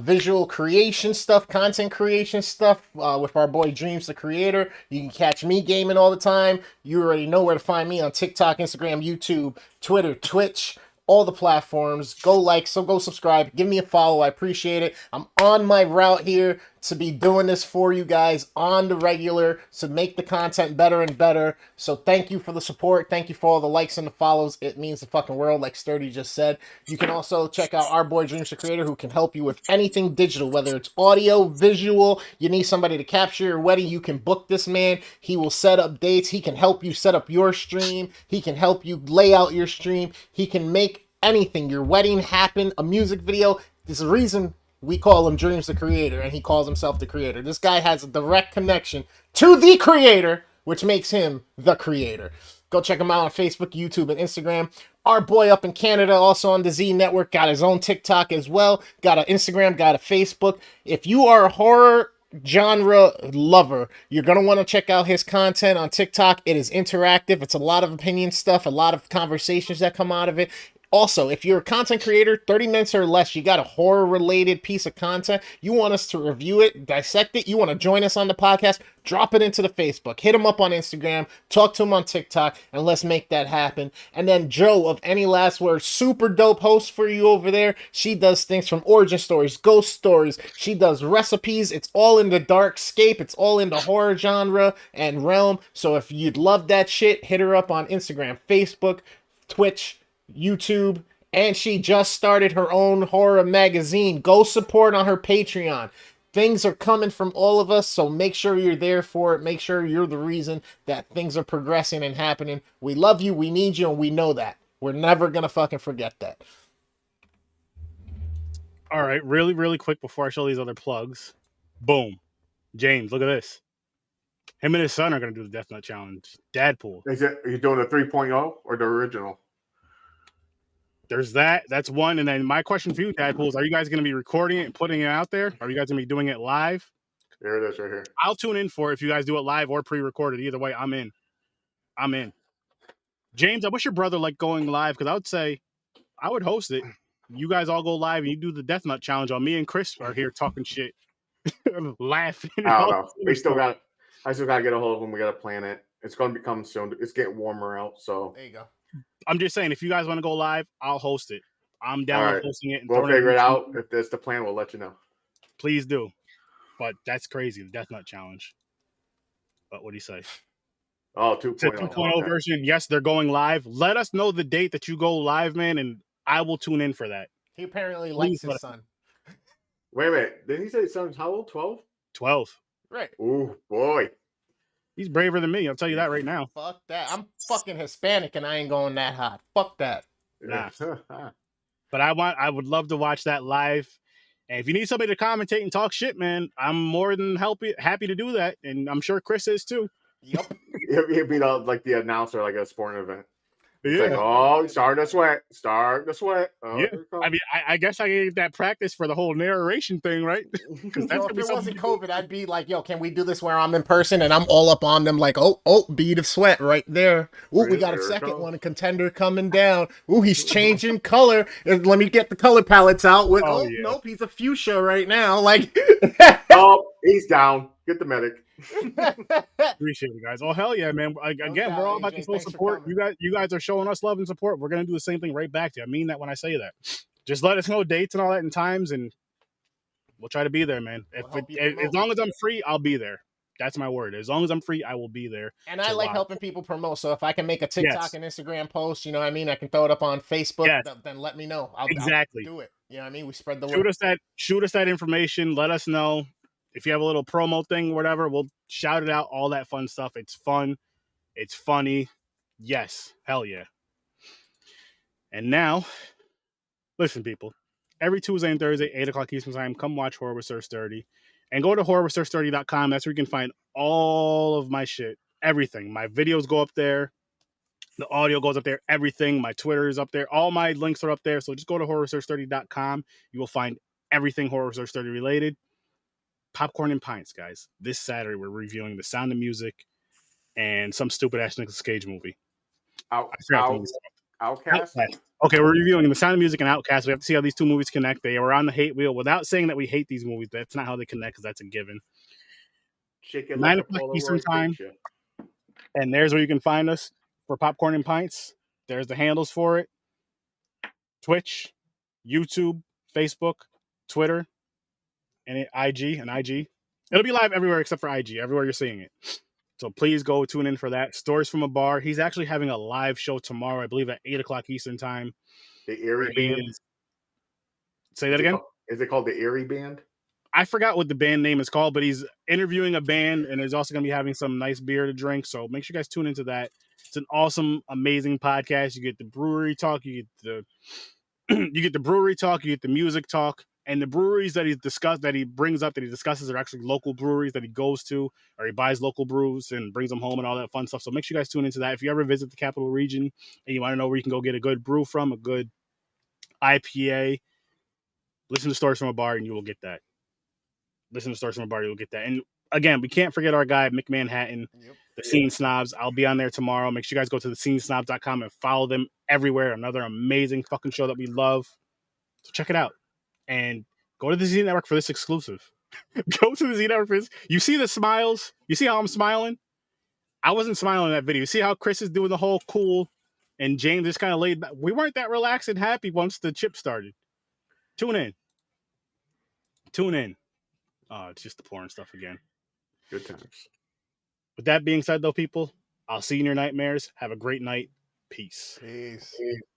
visual creation stuff, content creation stuff with our boy Dreams the Creator. You can catch me gaming all the time. You already know where to find me on TikTok, Instagram, YouTube, Twitter, Twitch. All the platforms. Go go subscribe. Give me a follow. I appreciate it. I'm on my route here to be doing this for you guys on the regular to make the content better and better. So thank you for the support. Thank you for all the likes and the follows. It means the fucking world, like Sturdy just said. You can also check out our boy Dreams the Creator, who can help you with anything digital, whether it's audio, visual. You need somebody to capture your wedding. You can book this man. He will set up dates. He can help you set up your stream. He can help you lay out your stream. He can make anything, your wedding happened, a music video. There's a reason we call him Dreams the Creator, and he calls himself the Creator. This guy has a direct connection to the Creator, which makes him the Creator. Go check him out on Facebook, YouTube, and Instagram. Our boy up in Canada, also on the Z Network, got his own TikTok as well. Got an Instagram, got a Facebook. If you are a horror genre lover, you're going to want to check out his content on TikTok. It is interactive. It's a lot of opinion stuff, a lot of conversations that come out of it. Also, if you're a content creator, 30 minutes or less, you got a horror-related piece of content, you want us to review it, dissect it, you want to join us on the podcast, drop it into the Facebook, hit him up on Instagram, talk to him on TikTok, and let's make that happen. And then Joe of Any Last Words, super dope host for you over there. She does things from origin stories, ghost stories, she does recipes. It's all in the dark scape, it's all in the horror genre and realm. So if you'd love that shit, hit her up on Instagram, Facebook, Twitch, YouTube, and she just started her own horror magazine. Go support on her Patreon. Things are coming from all of us, so make sure you're there for it. Make sure you're the reason that things are progressing and happening. We love you, we need you, and we know that. We're never gonna fucking forget that. All right, really quick before I show these other plugs. Boom. James, look at this. Him and his son are going to do the Death Nut Challenge. Dadpool. Are you doing the 3.0 or the original? There's that. That's one. And then my question for you, Dadpool, is are you guys going to be recording it and putting it out there? Are you guys going to be doing it live? There it is right here. I'll tune in for it if you guys do it live or pre-recorded. Either way, I'm in. James, I wish your brother liked going live, because I would say I would host it. You guys all go live and you do the Death Nut Challenge while me and Chris are here talking shit. Laughing. I don't know. I still got to get a hold of them. We got to plan it. It's going to become soon. It's getting warmer out, so There you go. I'm just saying, if you guys want to go live, I'll host it. I'm down with hosting it. And we'll figure it out. If that's the plan, we'll let you know. Please do. But that's crazy, the Death Nut Challenge. But what do you say? Oh, 2.0. It's a 2.0 version. Yes, they're going live. Let us know the date that you go live, man, and I will tune in for that. He apparently likes his son. Wait a minute. Didn't he say his son's how old? 12? 12. Right. Ooh, boy. He's braver than me. I'll tell you that right now. Fuck that. I'm fucking Hispanic and I ain't going that hot. Fuck that. Nah. But I would love to watch that live. And if you need somebody to commentate and talk shit, man, I'm more than happy to do that. And I'm sure Chris is too. Yep. He'd be like the announcer, like a sporting event. It's Yeah. like, oh, start to sweat. Oh, yeah. I mean, I guess I gave that practice for the whole narration thing, right? If it wasn't COVID, I'd be like, yo, can we do this where I'm in person and I'm all up on them like, oh, bead of sweat right there. Ooh, we got a second one, a contender coming down. Ooh, he's changing color. Let me get the color palettes out. Nope, he's a fuchsia right now. Like, oh, he's down. Get the medic. Appreciate it, guys. Oh, hell yeah, man. Again, we're all about this whole support. You guys are showing us love and support. We're going to do the same thing right back to you. I mean that when I say that. Just let us know dates and all that and times, and we'll try to be there, man. As long as I'm free, I'll be there. That's my word. As long as I'm free, I will be there. And I like helping people promote. So if I can make a TikTok and Instagram post, you know what I mean? I can throw it up on Facebook. Then let me know. I'll do it. You know what I mean? We spread the word. Shoot us that information. Let us know. If you have a little promo thing, whatever, we'll shout it out, all that fun stuff. It's fun. It's funny. Yes. Hell yeah. And now, listen, people. Every Tuesday and Thursday, 8 o'clock Eastern Time, come watch Horror with Sir Sturdy. And go to horrorwithsir30.com. That's where you can find all of my shit. Everything. My videos go up there. The audio goes up there. Everything. My Twitter is up there. All my links are up there. So just go to horrorwithsir30.com. You will find everything Horror with Sir Sturdy related. Popcorn and Pints, guys. This Saturday, we're reviewing The Sound of Music and some stupid-ass Nicolas Cage movie. Outcast? Okay, we're reviewing The Sound of Music and Outcast. We have to see how these two movies connect. They were on the hate wheel. Without saying that we hate these movies, that's not how they connect, because that's a given. 9 o'clock Eastern Time. And there's where you can find us for Popcorn and Pints. There's the handles for it. Twitch, YouTube, Facebook, Twitter, and IG. It'll be live everywhere except for IG. Everywhere you're seeing it. So please go tune in for that. Stories from a Bar. He's actually having a live show tomorrow, I believe, at 8 o'clock Eastern Time. The Eerie Band. Say that again? Is it called the Eerie Band? I forgot what the band name is called, but he's interviewing a band, and he's also going to be having some nice beer to drink. So make sure you guys tune into that. It's an awesome, amazing podcast. You get the brewery talk. You get the you get the brewery talk, you get the music talk, and the breweries that he discusses are actually local breweries that he goes to, or he buys local brews and brings them home and all that fun stuff. So make sure you guys tune into that. If you ever visit the capital region and you want to know where you can go get a good brew from, a good IPA, listen to Stories from a Bar and you will get that. Listen to Stories from a Bar, you'll get that. And again, we can't forget our guy, McManhattan, the Scene Snobs. I'll be on there tomorrow. Make sure you guys go to thescenesnobs.com and follow them everywhere. Another amazing fucking show that we love. So check it out. And go to the Z Network for this exclusive. Go to the Z Network for this. You see the smiles? You see how I'm smiling? I wasn't smiling in that video. You see how Chris is doing the whole cool and James just kind of laid back? We weren't that relaxed and happy once the chip started. Tune in. Tune in. It's just the porn stuff again. Good times. With that being said, though, people, I'll see you in your nightmares. Have a great night. Peace. Peace.